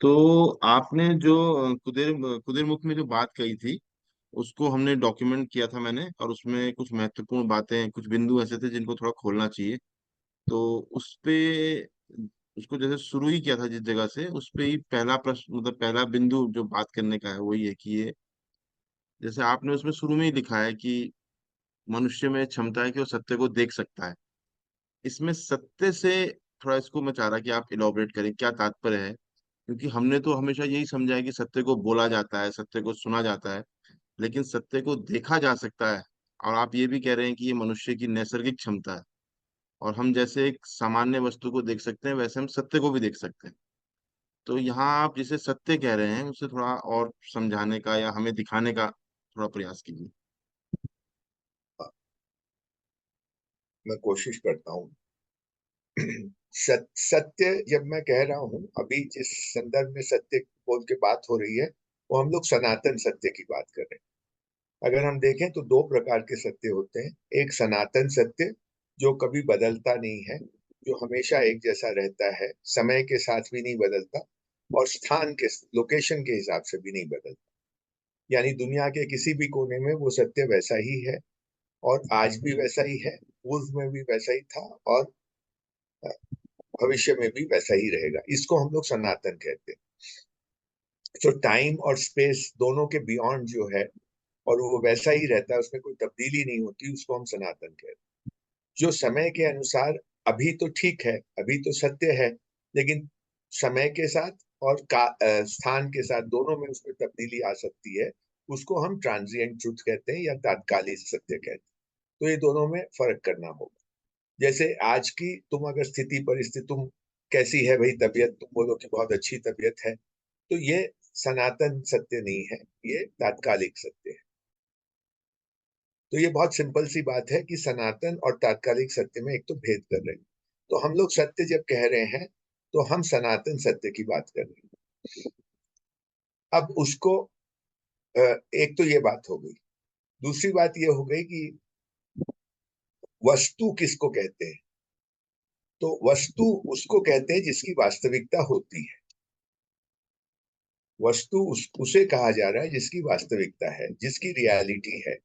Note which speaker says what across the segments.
Speaker 1: तो आपने जो कुदिर मुख में जो बात कही थी, उसको हमने डॉक्यूमेंट किया था मैंने, और उसमें कुछ महत्वपूर्ण बातें, कुछ बिंदु ऐसे थे जिनको थोड़ा खोलना चाहिए। तो उस पे उसको जैसे शुरू ही किया था जिस जगह से, उस पे ही पहला प्रश्न, मतलब पहला बिंदु जो बात करने का है वही है कि ये, जैसे आपने उसमें शुरू में ही लिखा है कि मनुष्य में क्षमता है कि वो सत्य को देख सकता है। इसमें सत्य से थोड़ा, इसको मैं चाह रहा कि आप इलॉबरेट करें, क्या तात्पर्य है? क्योंकि हमने तो हमेशा यही समझा है कि सत्य को बोला जाता है, सत्य को सुना जाता है, लेकिन सत्य को देखा जा सकता है। और आप ये भी कह रहे हैं कि ये मनुष्य की नैसर्गिक क्षमता है, और हम जैसे एक सामान्य वस्तु को देख सकते हैं, वैसे हम सत्य को भी देख सकते हैं। तो यहाँ आप जिसे सत्य कह रहे हैं उसे थोड़ा और समझाने का या हमें दिखाने का थोड़ा प्रयास कीजिए।
Speaker 2: मैं कोशिश करता हूँ। सत्य जब मैं कह रहा हूँ, अभी जिस संदर्भ में सत्य बोल के बात हो रही है, वो हम लोग सनातन सत्य की बात कर रहे हैं। अगर हम देखें तो दो प्रकार के सत्य होते हैं। एक सनातन सत्य जो कभी बदलता नहीं है, जो हमेशा एक जैसा रहता है, समय के साथ भी नहीं बदलता, और स्थान के, लोकेशन के हिसाब से भी नहीं बदलता। यानी दुनिया के किसी भी कोने में वो सत्य वैसा ही है, और आज भी वैसा ही है, पूर्व में भी वैसा ही था, और भविष्य में भी वैसा ही रहेगा। इसको हम लोग सनातन कहते हैं। तो टाइम और स्पेस दोनों के बियॉन्ड जो है, और वो वैसा ही रहता है, उसमें कोई तब्दीली नहीं होती, उसको हम सनातन कहते हैं। जो समय के अनुसार अभी तो ठीक है, अभी तो सत्य है, लेकिन समय के साथ और स्थान के साथ दोनों में उसमें तब्दीली आ सकती है, उसको हम ट्रांजिएंट ट्रुथ कहते हैं या तात्कालिक सत्य कहते हैं। तो ये दोनों में फर्क करना होगा। जैसे आज की तुम अगर स्थिति परिस्थिति, तुम कैसी है भाई तबीयत, तुम बोलो कि बहुत अच्छी तबीयत है, तो ये सनातन सत्य नहीं है, ये तात्कालिक सत्य है। तो ये बहुत सिंपल सी बात है कि सनातन और तात्कालिक सत्य में एक तो भेद कर रहे हैं। तो हम लोग सत्य जब कह रहे हैं, तो हम सनातन सत्य की बात कर रहे हैं। अब उसको एक तो ये बात हो गई। दूसरी बात ये हो गई कि वस्तु किसको कहते हैं। तो वस्तु उसको कहते हैं जिसकी वास्तविकता होती है। वस्तु उसे कहा जा रहा है जिसकी वास्तविकता है, जिसकी रियलिटी है।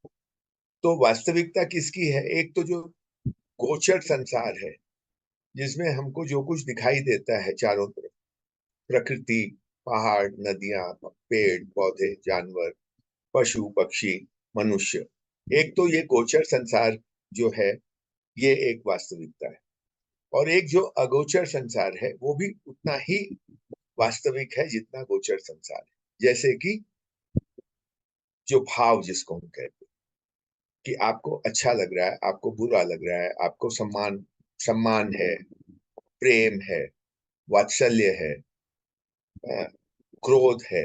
Speaker 2: तो वास्तविकता किसकी है? एक तो जो गोचर संसार है, जिसमें हमको जो कुछ दिखाई देता है चारों तरफ, प्रकृति, पहाड़, नदियां, पेड़ पौधे, जानवर, पशु पक्षी, मनुष्य, एक तो ये गोचर संसार जो है, ये एक वास्तविकता है। और एक जो अगोचर संसार है, वो भी उतना ही वास्तविक है जितना गोचर संसार है। जैसे कि जो भाव जिसको हम कहते हैं, कि आपको अच्छा लग रहा है, आपको बुरा लग रहा है, आपको सम्मान सम्मान है, प्रेम है, वात्सल्य है, क्रोध है,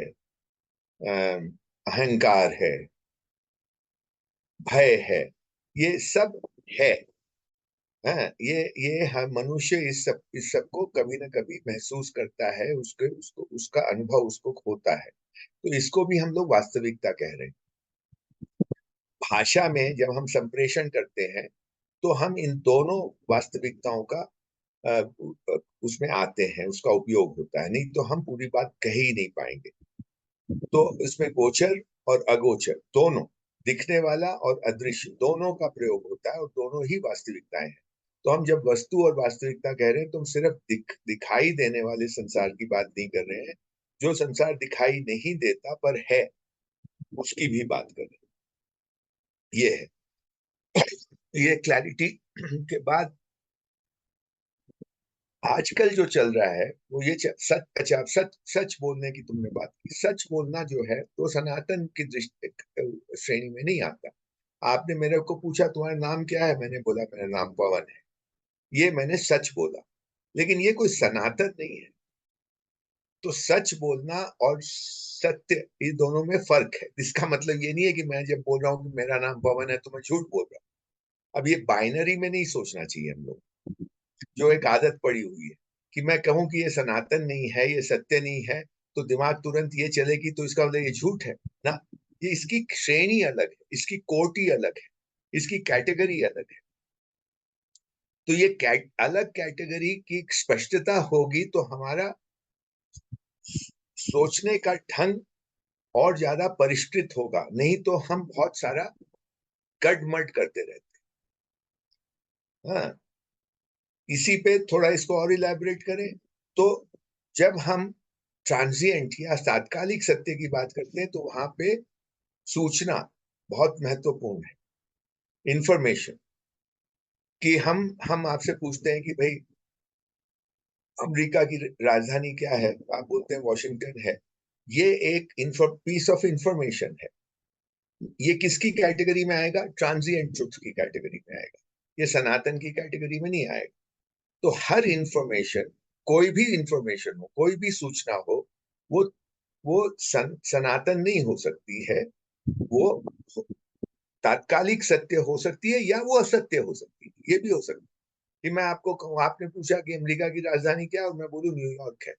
Speaker 2: अहंकार है, भय है, ये सब है। हाँ, ये हम मनुष्य इस सब को कभी ना कभी महसूस करता है, उसके उसको उसका अनुभव उसको होता है। तो इसको भी हम लोग वास्तविकता कह रहे हैं। भाषा में जब हम संप्रेषण करते हैं, तो हम इन दोनों वास्तविकताओं का उसमें आते हैं, उसका उपयोग होता है, नहीं तो हम पूरी बात कह ही नहीं पाएंगे। तो इसमें गोचर और अगोचर दोनों, दिखने वाला और अदृश्य दोनों का प्रयोग होता है, और दोनों ही वास्तविकताएं हैं। तो हम जब वस्तु और वास्तविकता कह रहे हैं, तो हम सिर्फ दिखाई देने वाले संसार की बात नहीं कर रहे हैं। जो संसार दिखाई नहीं देता पर है, उसकी भी बात कर रहे हैं। ये है। ये क्लैरिटी के बाद आजकल जो चल रहा है वो ये सच, अच्छा, सच सच बोलने की तुमने बात की। सच बोलना जो है तो सनातन की दृष्टि श्रेणी में नहीं आता। आपने मेरे को पूछा तुम्हारा नाम क्या है, मैंने बोला मेरा नाम पवन है। ये मैंने सच बोला, लेकिन ये कोई सनातन नहीं है। तो सच बोलना और सत्य, ये दोनों में फर्क है। इसका मतलब ये नहीं है कि मैं जब बोल रहा हूँ कि मेरा नाम पवन है तो मैं झूठ बोल रहा हूँ। अब ये बाइनरी में नहीं सोचना चाहिए हम लोग। जो एक आदत पड़ी हुई है कि मैं कहूं कि ये सनातन नहीं है, ये सत्य नहीं है, तो दिमाग तुरंत ये चलेगी तो इसका मतलब ये झूठ है ना। ये इसकी श्रेणी अलग है, इसकी कोटि अलग है, इसकी कैटेगरी अलग है। तो ये अलग कैटेगरी की स्पष्टता होगी तो हमारा सोचने का ढंग और ज्यादा परिष्कृत होगा, नहीं तो हम बहुत सारा गडमड करते रहते हैं। हाँ, इसी पे थोड़ा इसको और इलैबोरेट करें तो जब हम ट्रांजिएंट या तात्कालिक सत्य की बात करते हैं तो वहां पे सूचना बहुत महत्वपूर्ण है, इंफॉर्मेशन। कि हम आपसे पूछते हैं कि भाई अमेरिका की राजधानी क्या है, आप बोलते हैं वॉशिंगटन है। ये एक पीस ऑफ इंफॉर्मेशन है। ये किसकी कैटेगरी में आएगा? ट्रांजिएंट ट्रुथ की कैटेगरी में आएगा, ये सनातन की कैटेगरी में नहीं आएगा। तो हर इंफॉर्मेशन, कोई भी इंफॉर्मेशन हो, कोई भी सूचना हो, वो सनातन नहीं हो सकती है। वो तात्कालिक सत्य हो सकती है या वो असत्य हो सकती है। ये भी हो सकता है कि मैं आपको कहूं, आपने पूछा कि अमेरिका की राजधानी क्या है और मैं बोलूं न्यूयॉर्क है।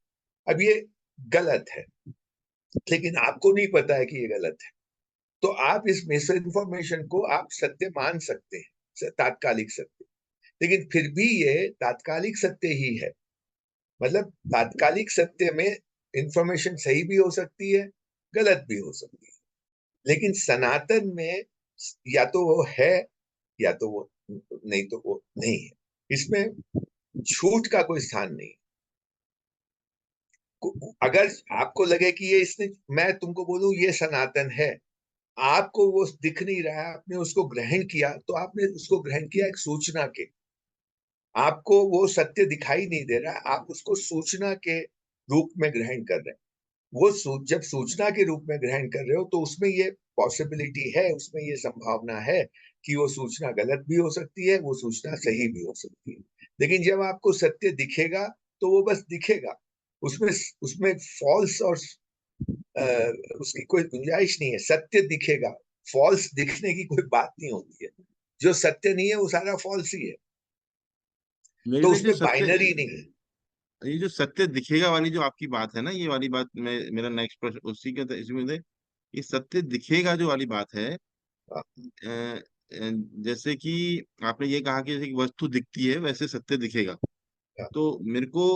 Speaker 2: अब ये गलत है, लेकिन आपको नहीं पता है कि ये गलत है। तो आप इस मिस इन्फॉर्मेशन को आप सत्य मान सकते हैं, तात्कालिक सत्य। लेकिन फिर भी ये तात्कालिक सत्य ही है। मतलब तात्कालिक सत्य में इंफॉर्मेशन सही भी हो सकती है, गलत भी हो सकती है। लेकिन सनातन में या तो वो है या तो वो नहीं, तो वो नहीं है। इसमें झूठ का कोई स्थान नहीं। अगर आपको लगे कि ये इसने, मैं तुमको बोलूं ये सनातन है, आपको वो दिख नहीं रहा है, आपने उसको ग्रहण किया, तो आपने उसको ग्रहण किया एक सूचना के। आपको वो सत्य दिखाई नहीं दे रहा है, आप उसको सूचना के रूप में ग्रहण कर रहे हैं। जब सूचना के रूप में ग्रहण कर रहे हो तो उसमें ये पॉसिबिलिटी है, उसमें ये संभावना है कि वो सूचना गलत भी हो सकती है, वो सूचना सही भी हो सकती है। लेकिन जब आपको सत्य दिखेगा तो वो बस दिखेगा। उसमें उसमें फॉल्स और उसकी कोई गुंजाइश नहीं है। सत्य दिखेगा, फॉल्स दिखने की कोई बात नहीं होती है। जो सत्य नहीं है वो सारा फॉल्स ही है।
Speaker 1: मेरे
Speaker 2: तो
Speaker 1: लिए जो
Speaker 2: उसमें
Speaker 1: सत्य,
Speaker 2: बाइनरी नहीं है।
Speaker 1: ये जो सत्य दिखेगा वाली जो आपकी बात है ना, ये वाली बात मैं, मेरा नेक्स्ट प्रश्न उसी के इसमें से, ये सत्य दिखेगा जो वाली बात है,
Speaker 2: हाँ,
Speaker 1: जैसे कि आपने ये कहा कि जैसे कि वस्तु दिखती है वैसे सत्य दिखेगा।
Speaker 2: हाँ,
Speaker 1: तो मेरे को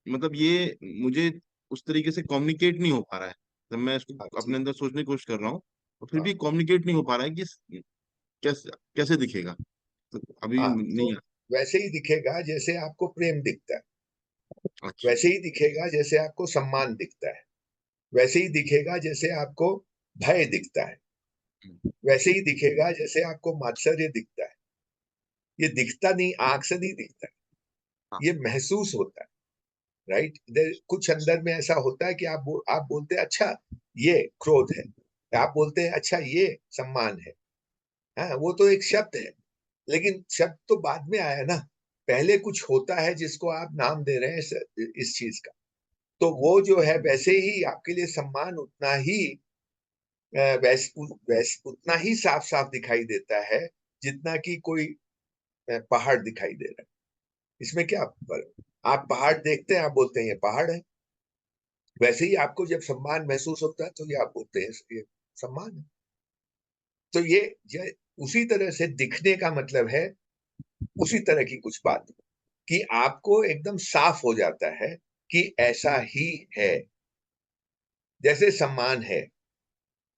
Speaker 1: मतलब ये मुझे उस तरीके से कम्युनिकेट नहीं हो पा रहा है। जब मैं
Speaker 2: हाँ,
Speaker 1: इसको अपने
Speaker 2: ठीक।
Speaker 1: अंदर सोचने की कोशिश कर रहा हूँ तो फिर
Speaker 2: हाँ,
Speaker 1: भी कम्युनिकेट नहीं हो पा रहा है कि कैसे कैसे दिखेगा। तो अभी
Speaker 2: हाँ, तो
Speaker 1: नहीं आ।
Speaker 2: वैसे ही दिखेगा जैसे आपको प्रेम दिखता है।
Speaker 1: अच्छा।
Speaker 2: वैसे ही दिखेगा जैसे आपको सम्मान दिखता है। वैसे ही दिखेगा जैसे आपको भय दिखता है।
Speaker 1: हम्म,
Speaker 2: वैसे ही दिखेगा जैसे आपको मात्सर्य दिखता है। ये दिखता नहीं, आंख से नहीं दिखता है,
Speaker 1: हाँ।
Speaker 2: ये महसूस होता है। राइट, कुछ अंदर में ऐसा होता है कि आप बोलते हैं अच्छा ये क्रोध है, आप बोलते हैं अच्छा ये सम्मान है। हाँ, वो तो एक शब्द है, लेकिन शब्द तो बाद में आया ना। पहले कुछ होता है जिसको आप नाम दे रहे हैं इस चीज का। तो वो जो है वैसे ही आपके लिए सम्मान उतना ही उतना ही साफ साफ दिखाई देता है जितना कि कोई पहाड़ दिखाई दे रहा है। इसमें क्या फर्क? आप पहाड़ देखते हैं, आप बोलते हैं ये पहाड़ है। वैसे ही आपको जब सम्मान महसूस होता है तो ये आप बोलते हैं ये सम्मान है। तो ये उसी तरह से दिखने का मतलब है, उसी तरह की कुछ बात कि आपको एकदम साफ हो जाता है कि ऐसा ही है। जैसे सम्मान है,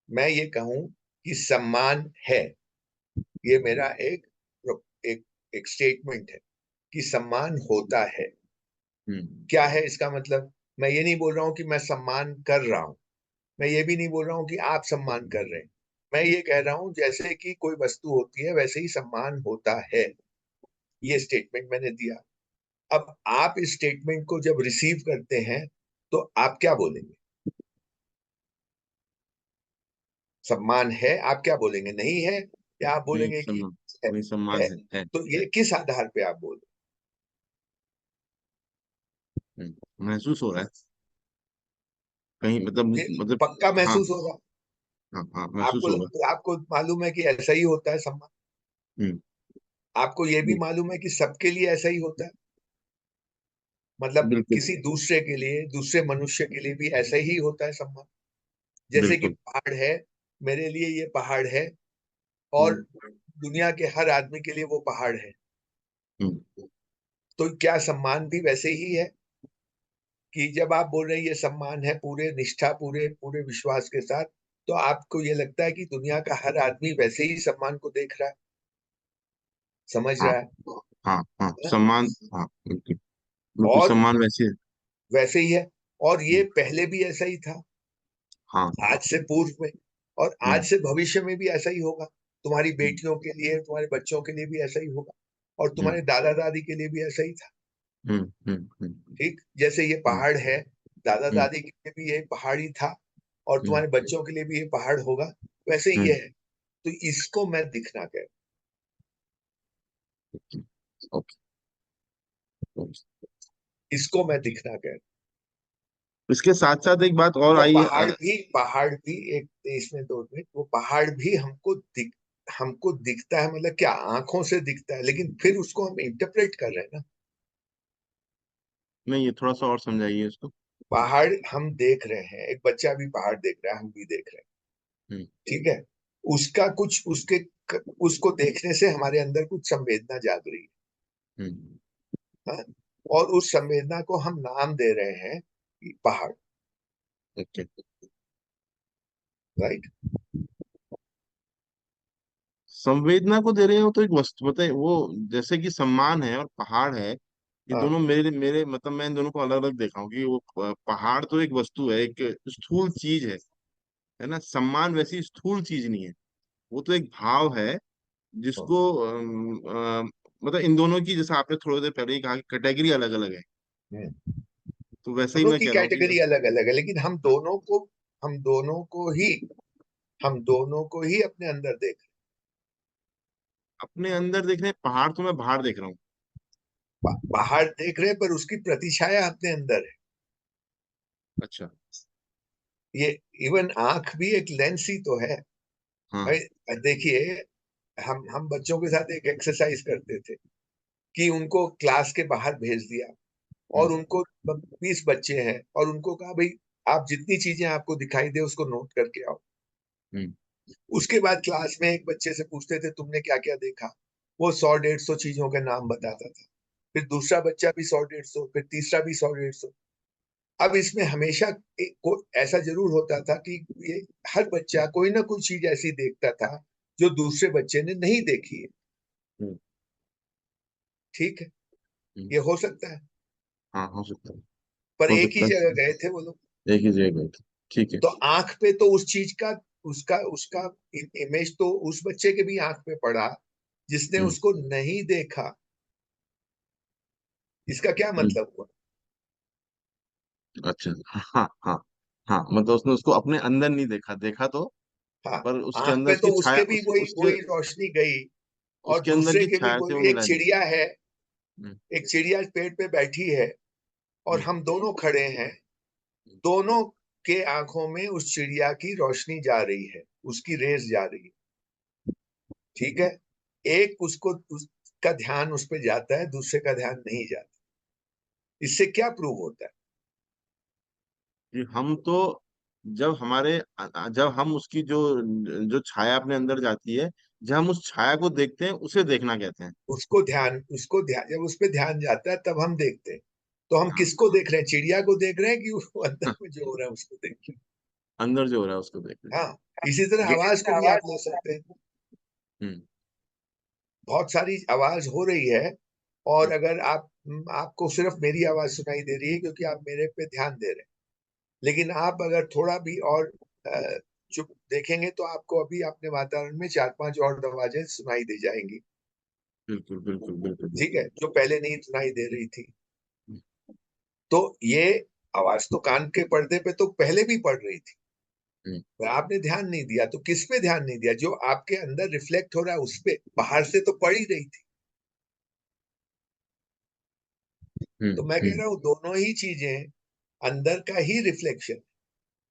Speaker 2: मैं ये कहूं कि सम्मान है, ये मेरा एक एक स्टेटमेंट है कि सम्मान होता है।
Speaker 1: हम्म।
Speaker 2: क्या है इसका मतलब? मैं ये नहीं बोल रहा हूं कि मैं सम्मान कर रहा हूं, मैं ये भी नहीं बोल रहा हूं कि आप सम्मान कर रहे हैं। मैं ये कह रहा हूं जैसे कि कोई वस्तु होती है वैसे ही सम्मान होता है। ये स्टेटमेंट मैंने दिया। अब आप इस स्टेटमेंट को जब रिसीव करते हैं तो आप क्या बोलेंगे? सम्मान है, आप क्या बोलेंगे? नहीं है, या आप
Speaker 1: नहीं
Speaker 2: बोलेंगे कि
Speaker 1: सम्मान,
Speaker 2: है?
Speaker 1: नहीं सम्मान
Speaker 2: है। तो
Speaker 1: है।
Speaker 2: ये किस आधार पे आप बोल
Speaker 1: महसूस हो रहा है कहीं, मतलब
Speaker 2: रहे? ये
Speaker 1: मतलब।
Speaker 2: पक्का
Speaker 1: हाँ
Speaker 2: महसूस होगा।
Speaker 1: हाँ हाँ, महसूस होगा।
Speaker 2: आपको मालूम है कि ऐसा ही होता है सम्मान।
Speaker 1: हम्म।
Speaker 2: आपको ये भी मालूम है कि सबके लिए ऐसा ही होता है। मतलब
Speaker 1: बिल्कुल
Speaker 2: किसी दूसरे के लिए, दूसरे मनुष्य के लिए भी ऐसा ही होता है सम्मान। जैसे कि
Speaker 1: बिल्कुल।
Speaker 2: पहाड़ है, मेरे लिए ये पहाड़ है, और
Speaker 1: हम्म
Speaker 2: दुनिया के हर आदमी के लिए वो पहाड़ है।
Speaker 1: हम्म।
Speaker 2: तो क्या सम्मान भी वैसे ही है कि जब आप बोल रहे हैं ये सम्मान है पूरे निष्ठा पूरे पूरे विश्वास के साथ, तो आपको ये लगता है कि दुनिया का हर आदमी वैसे ही सम्मान को देख रहा है, समझ
Speaker 1: हाँ
Speaker 2: रहा है
Speaker 1: हाँ हाँ,
Speaker 2: ना?
Speaker 1: सम्मान, हाँ बिल्कुल, बिल्कुल
Speaker 2: और
Speaker 1: सम्मान वैसे है।
Speaker 2: वैसे ही है। और ये
Speaker 1: हम्म,
Speaker 2: पहले भी ऐसा ही था,
Speaker 1: हाँ।
Speaker 2: आज से पूर्व में, और आज
Speaker 1: हम्म
Speaker 2: से भविष्य में भी ऐसा ही होगा। तुम्हारी
Speaker 1: हम्म
Speaker 2: बेटियों के लिए, तुम्हारे बच्चों के लिए भी ऐसा ही होगा, और
Speaker 1: हम्म
Speaker 2: तुम्हारे दादा दादी के लिए भी ऐसा ही था।
Speaker 1: हम्म
Speaker 2: ठीक, जैसे ये
Speaker 1: हम्म
Speaker 2: पहाड़ है, दादा
Speaker 1: हम्म
Speaker 2: दादी के लिए भी ये पहाड़ ही था, और
Speaker 1: हम्म
Speaker 2: तुम्हारे बच्चों के लिए भी ये पहाड़ होगा, वैसे ही ये
Speaker 1: हम्म,
Speaker 2: है। तो इसको मैं दिखना कह,
Speaker 1: ओके ओके।
Speaker 2: इसको मैं दिखना कह।
Speaker 1: इसके साथ साथ एक बात और
Speaker 2: वो
Speaker 1: आई है।
Speaker 2: पहाड़ भी एक देश में दो मिनट, वो पहाड़ भी हमको दिखता है, मतलब क्या, आंखों से दिखता है, लेकिन फिर उसको हम इंटरप्रेट कर रहे हैं ना।
Speaker 1: नहीं, ये थोड़ा सा और समझाइए इसको।
Speaker 2: पहाड़ हम देख रहे हैं, एक बच्चा भी पहाड़ देख रहा है, हम भी देख रहे हैं,
Speaker 1: हम्म
Speaker 2: ठीक है। उसका कुछ उसके उसको देखने से हमारे अंदर कुछ संवेदना जाग रही
Speaker 1: हम्म
Speaker 2: है, हाँ? और उस संवेदना को हम नाम दे रहे हैं कि पहाड़,
Speaker 1: ओके।
Speaker 2: राइट।
Speaker 1: संवेदना को दे रहे हो तो एक वस्तु बताए वो, जैसे कि सम्मान है और पहाड़ है, ये
Speaker 2: हाँ,
Speaker 1: दोनों मेरे मेरे मतलब मैं इन दोनों को अलग अलग देखा हूँ कि वो पहाड़ तो एक वस्तु है, एक स्थूल चीज है ना। सम्मान वैसी स्थूल चीज नहीं है, वो तो एक भाव है
Speaker 2: हाँ,
Speaker 1: जिसको मतलब इन दोनों की, जैसे आपने थोड़ी देर पहले ही कहा कि कैटेगरी अलग अलग है,
Speaker 2: हम्म।
Speaker 1: तो वैसे ही
Speaker 2: दोनों
Speaker 1: मैं
Speaker 2: की
Speaker 1: कह रहा हूँ कि
Speaker 2: कैटेगरी अलग अलग है, लेकिन हम दोनों को ही अपने अंदर देख
Speaker 1: अपने अंदर देख रहे हैं पहाड़, तो मैं बाहर देख रहा हूँ।
Speaker 2: बाहर देख रहे हैं, पर उसकी प्रतिछाया अपने अंदर है।
Speaker 1: अच्छा।
Speaker 2: ये इवन आंख भी एक लेंस ही तो है
Speaker 1: हाँ।
Speaker 2: भाई। देखिए, हम बच्चों के साथ एक एक्सरसाइज करते थे कि उनको क्लास के बाहर भेज दिया,
Speaker 1: हम्म
Speaker 2: और उनको 20 बच्चे हैं, और उनको कहा भाई आप जितनी चीजें आपको दिखाई दे उसको नोट करके आओ।
Speaker 1: हम्म
Speaker 2: उसके बाद क्लास में एक बच्चे से पूछते थे तुमने क्या क्या देखा, वो 100 150 चीजों के नाम बताता था। फिर दूसरा बच्चा भी 100 150, फिर तीसरा भी 100 150। अब इसमें हमेशा ऐसा जरूर होता था कि ये हर बच्चा कोई ना कोई चीज ऐसी देखता था जो दूसरे बच्चे ने नहीं देखी है।
Speaker 1: हम्म
Speaker 2: ठीक है,
Speaker 1: हम्म,
Speaker 2: ये हो सकता है,
Speaker 1: हाँ हो सकता है।
Speaker 2: पर
Speaker 1: हो
Speaker 2: एक ही
Speaker 1: सकता
Speaker 2: जगह
Speaker 1: है,
Speaker 2: गए थे वो लोग।
Speaker 1: एक ही जगह गए थे। ठीक है।
Speaker 2: तो आंख पे तो उस चीज का, उसका उसका इमेज तो उस बच्चे के भी आंख पे पड़ा जिसने
Speaker 1: हम्म
Speaker 2: उसको नहीं देखा। इसका क्या
Speaker 1: हम्म,
Speaker 2: मतलब हुआ?
Speaker 1: अच्छा। हाँ हाँ हाँ, मतलब उसने उसको अपने अंदर नहीं देखा, देखा तो,
Speaker 2: हाँ,
Speaker 1: पर उसके
Speaker 2: आंख
Speaker 1: अंदर
Speaker 2: पे
Speaker 1: उसकी
Speaker 2: तो
Speaker 1: छाया,
Speaker 2: उसके भी वही
Speaker 1: उसके
Speaker 2: वही रोशनी गई, और
Speaker 1: उसके अंदर
Speaker 2: दूसरे
Speaker 1: की
Speaker 2: के भी
Speaker 1: छाया से वो
Speaker 2: वही। एक
Speaker 1: मिला नहीं।
Speaker 2: चिड़िया है,
Speaker 1: हम्म
Speaker 2: एक चिड़िया पेड़ पे बैठी है, और
Speaker 1: हम्म
Speaker 2: हम दोनों खड़े हैं। दोनों के आंखों में उस चिड़िया की रोशनी जा रही है, उसकी रेस जा रही है, ठीक है। एक उसका ध्यान उस पे जाता है, दूसरे का ध्यान नहीं जाता। इससे क्या प्रूव होता है?
Speaker 1: कि हम तो, जब हमारे जब हम उसकी जो जो छाया अपने अंदर जाती है, जब हम उस छाया को देखते हैं, उसे देखना कहते हैं।
Speaker 2: उसको ध्यान जब उस पे ध्यान जाता है तब हम देखते हैं। तो हम
Speaker 1: हाँ,
Speaker 2: किसको देख रहे हैं, चिड़िया को देख रहे हैं कि वो अंदर में जो हो रहा है उसको देख रहे
Speaker 1: अंदर जो हो रहा है उसको देख रहे
Speaker 2: हैं? हाँ, इसी तरह
Speaker 1: हैं।
Speaker 2: आवाज को भी आप ले सकते हैं।
Speaker 1: हम्म
Speaker 2: बहुत सारी आवाज हो रही है, और
Speaker 1: हम्म
Speaker 2: अगर आपको सिर्फ मेरी आवाज सुनाई दे रही है क्योंकि आप मेरे पे ध्यान दे रहे हैं, लेकिन आप अगर थोड़ा भी और चुप देखेंगे तो आपको अभी अपने वातावरण में 4 5 और आवाजें सुनाई दे जाएंगी,
Speaker 1: बिल्कुल बिल्कुल बिल्कुल
Speaker 2: ठीक
Speaker 1: बिल्कुल।
Speaker 2: है, जो पहले नहीं सुनाई दे रही थी।
Speaker 1: हम्म
Speaker 2: तो ये आवाज तो कान के पर्दे पे तो पहले भी पड़ रही थी,
Speaker 1: हम्म
Speaker 2: पर आपने ध्यान नहीं दिया। तो किस पे ध्यान नहीं दिया? जो आपके अंदर रिफ्लेक्ट हो रहा है उस पे, बाहर से तो पड़ ही रही थी। तो मैं कह
Speaker 1: हम्म
Speaker 2: रहा हूं दोनों ही चीजें अंदर का ही रिफ्लेक्शन,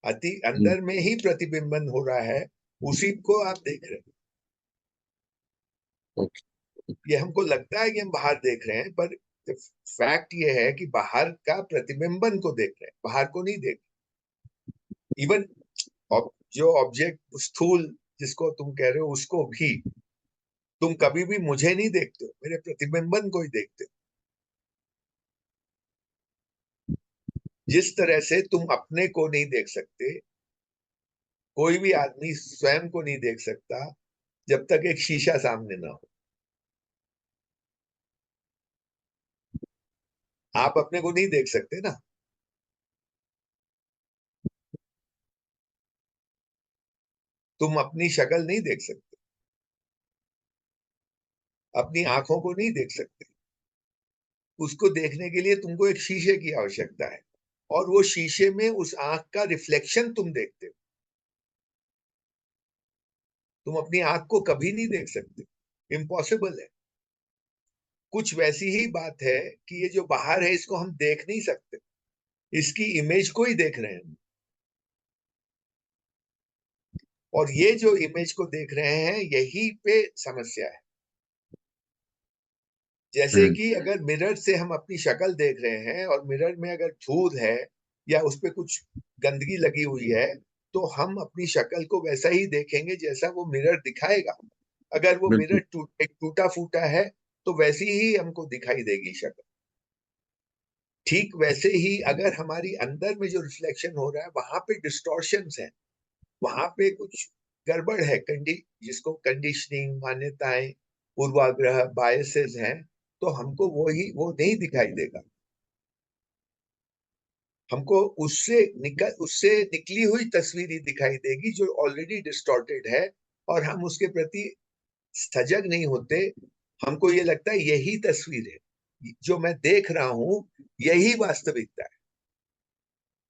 Speaker 2: अति
Speaker 1: हम्म,
Speaker 2: अंदर में ही प्रतिबिंबन हो रहा है, उसी को आप देख रहे हैं।
Speaker 1: ओके।
Speaker 2: ये हमको लगता है कि हम बाहर देख रहे हैं, पर फैक्ट ये है कि बाहर का प्रतिबिंबन को देख रहे हैं, बाहर को नहीं देख। इवन जो ऑब्जेक्ट स्थूल जिसको तुम कह रहे हो उसको भी तुम कभी भी मुझे नहीं देखते हो, मेरे प्रतिबिंबन को ही देखते हो। जिस तरह से तुम अपने को नहीं देख सकते, कोई भी आदमी स्वयं को नहीं देख सकता जब तक एक शीशा सामने ना हो। आप अपने को नहीं देख सकते ना। तुम अपनी शक्ल नहीं देख सकते, अपनी आंखों को नहीं देख सकते। उसको देखने के लिए तुमको एक शीशे की आवश्यकता है, और वो शीशे में उस आंख का रिफ्लेक्शन तुम देखते हो। तुम अपनी आंख को कभी नहीं देख सकते, इम्पॉसिबल है। कुछ वैसी ही बात है कि ये जो बाहर है इसको हम देख नहीं सकते, इसकी इमेज को ही देख रहे हैं। और ये जो इमेज को देख रहे हैं यही पे समस्या है। जैसे
Speaker 1: हम्म।
Speaker 2: कि अगर मिरर से हम अपनी शक्ल देख रहे हैं और मिरर में अगर धूल है या उस पे कुछ गंदगी लगी हुई है, तो हम अपनी शक्ल को वैसा ही देखेंगे जैसा वो मिरर दिखाएगा। अगर वो
Speaker 1: बिल्कुल।
Speaker 2: मिरर एक टूटा फूटा है तो वैसी ही हमको दिखाई देगी शक्ल। ठीक वैसे ही अगर हमारी अंदर में जो रिफ्लेक्शन हो रहा है वहां पे डिस्टॉर्शंस है, वहां पे कुछ गड़बड़ है, जिसको कंडीशनिंग, मान्यताएं, पूर्वाग्रह, बायसेस हैं, तो हमको वो नहीं दिखाई देगा। हमको उससे निकली हुई तस्वीर ही दिखाई देगी जो ऑलरेडी डिस्टॉर्टेड है, और हम उसके प्रति सजग नहीं होते। हमको ये लगता है यही तस्वीर है, जो मैं देख रहा हूं यही वास्तविकता है,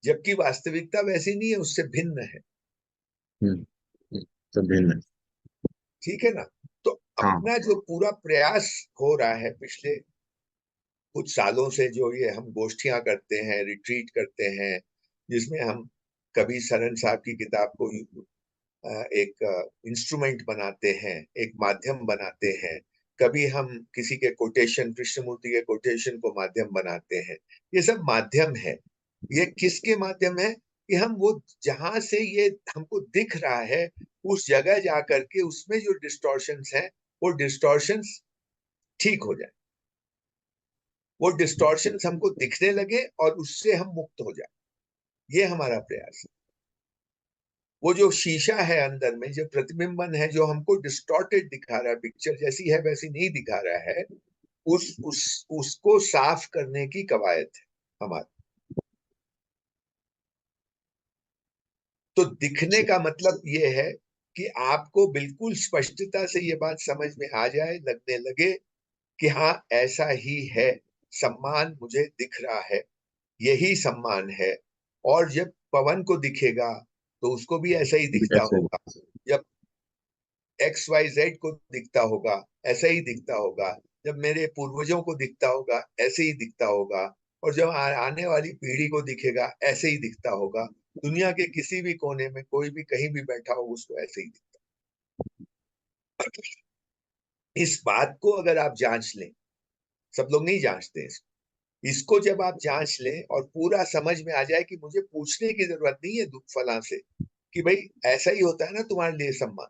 Speaker 2: जबकि वास्तविकता वैसी नहीं है, उससे भिन्न है।
Speaker 1: हम्म। तो भिन्न है।
Speaker 2: ठीक है ना। तो
Speaker 1: हाँ।
Speaker 2: अपना जो पूरा प्रयास हो रहा है पिछले कुछ सालों से, जो ये हम गोष्ठियां करते हैं, रिट्रीट करते हैं, जिसमें हम कभी सरन साहब की किताब को एक इंस्ट्रूमेंट बनाते हैं, एक माध्यम बनाते हैं, कभी हम किसी के कोटेशन, कृष्णमूर्ति के कोटेशन को माध्यम बनाते हैं। ये सब माध्यम है। ये किसके माध्यम है कि हम वो जहां से ये हमको दिख रहा है उस जगह जाकर के उसमें जो डिस्टॉर्शंस हैं वो डिस्टॉर्शंस ठीक हो जाए, वो डिस्टॉर्शंस हमको दिखने लगे और उससे हम मुक्त हो जाए। ये हमारा प्रयास है। वो जो शीशा है अंदर में, जो प्रतिबिंबन है जो हमको डिस्टॉर्टेड दिखा रहा है, पिक्चर जैसी है वैसी नहीं दिखा रहा है, उसको साफ करने की कवायद है हमारी। तो दिखने का मतलब ये है कि आपको बिल्कुल स्पष्टता से ये बात समझ में आ जाए, लगने लगे कि हाँ ऐसा ही है, सम्मान मुझे दिख रहा है, यही सम्मान है। और जब पवन को दिखेगा तो उसको भी ऐसा ही दिखता
Speaker 1: ऐसे ही।
Speaker 2: होगा। जब एक्स वाई जेड को दिखता होगा ऐसा ही दिखता होगा। जब मेरे पूर्वजों को दिखता होगा ऐसे ही दिखता होगा। और जब आने वाली पीढ़ी को दिखेगा ऐसे ही दिखता होगा। दुनिया के किसी भी कोने में कोई भी कहीं भी बैठा हो उसको ऐसे ही दिखता है। इस बात को अगर आप जांच लें, सब लोग नहीं जांचते इसको जब आप जांच लें और पूरा समझ में आ जाए कि मुझे पूछने की जरूरत नहीं है फलां से कि भाई ऐसा ही होता है ना तुम्हारे लिए सम्मान।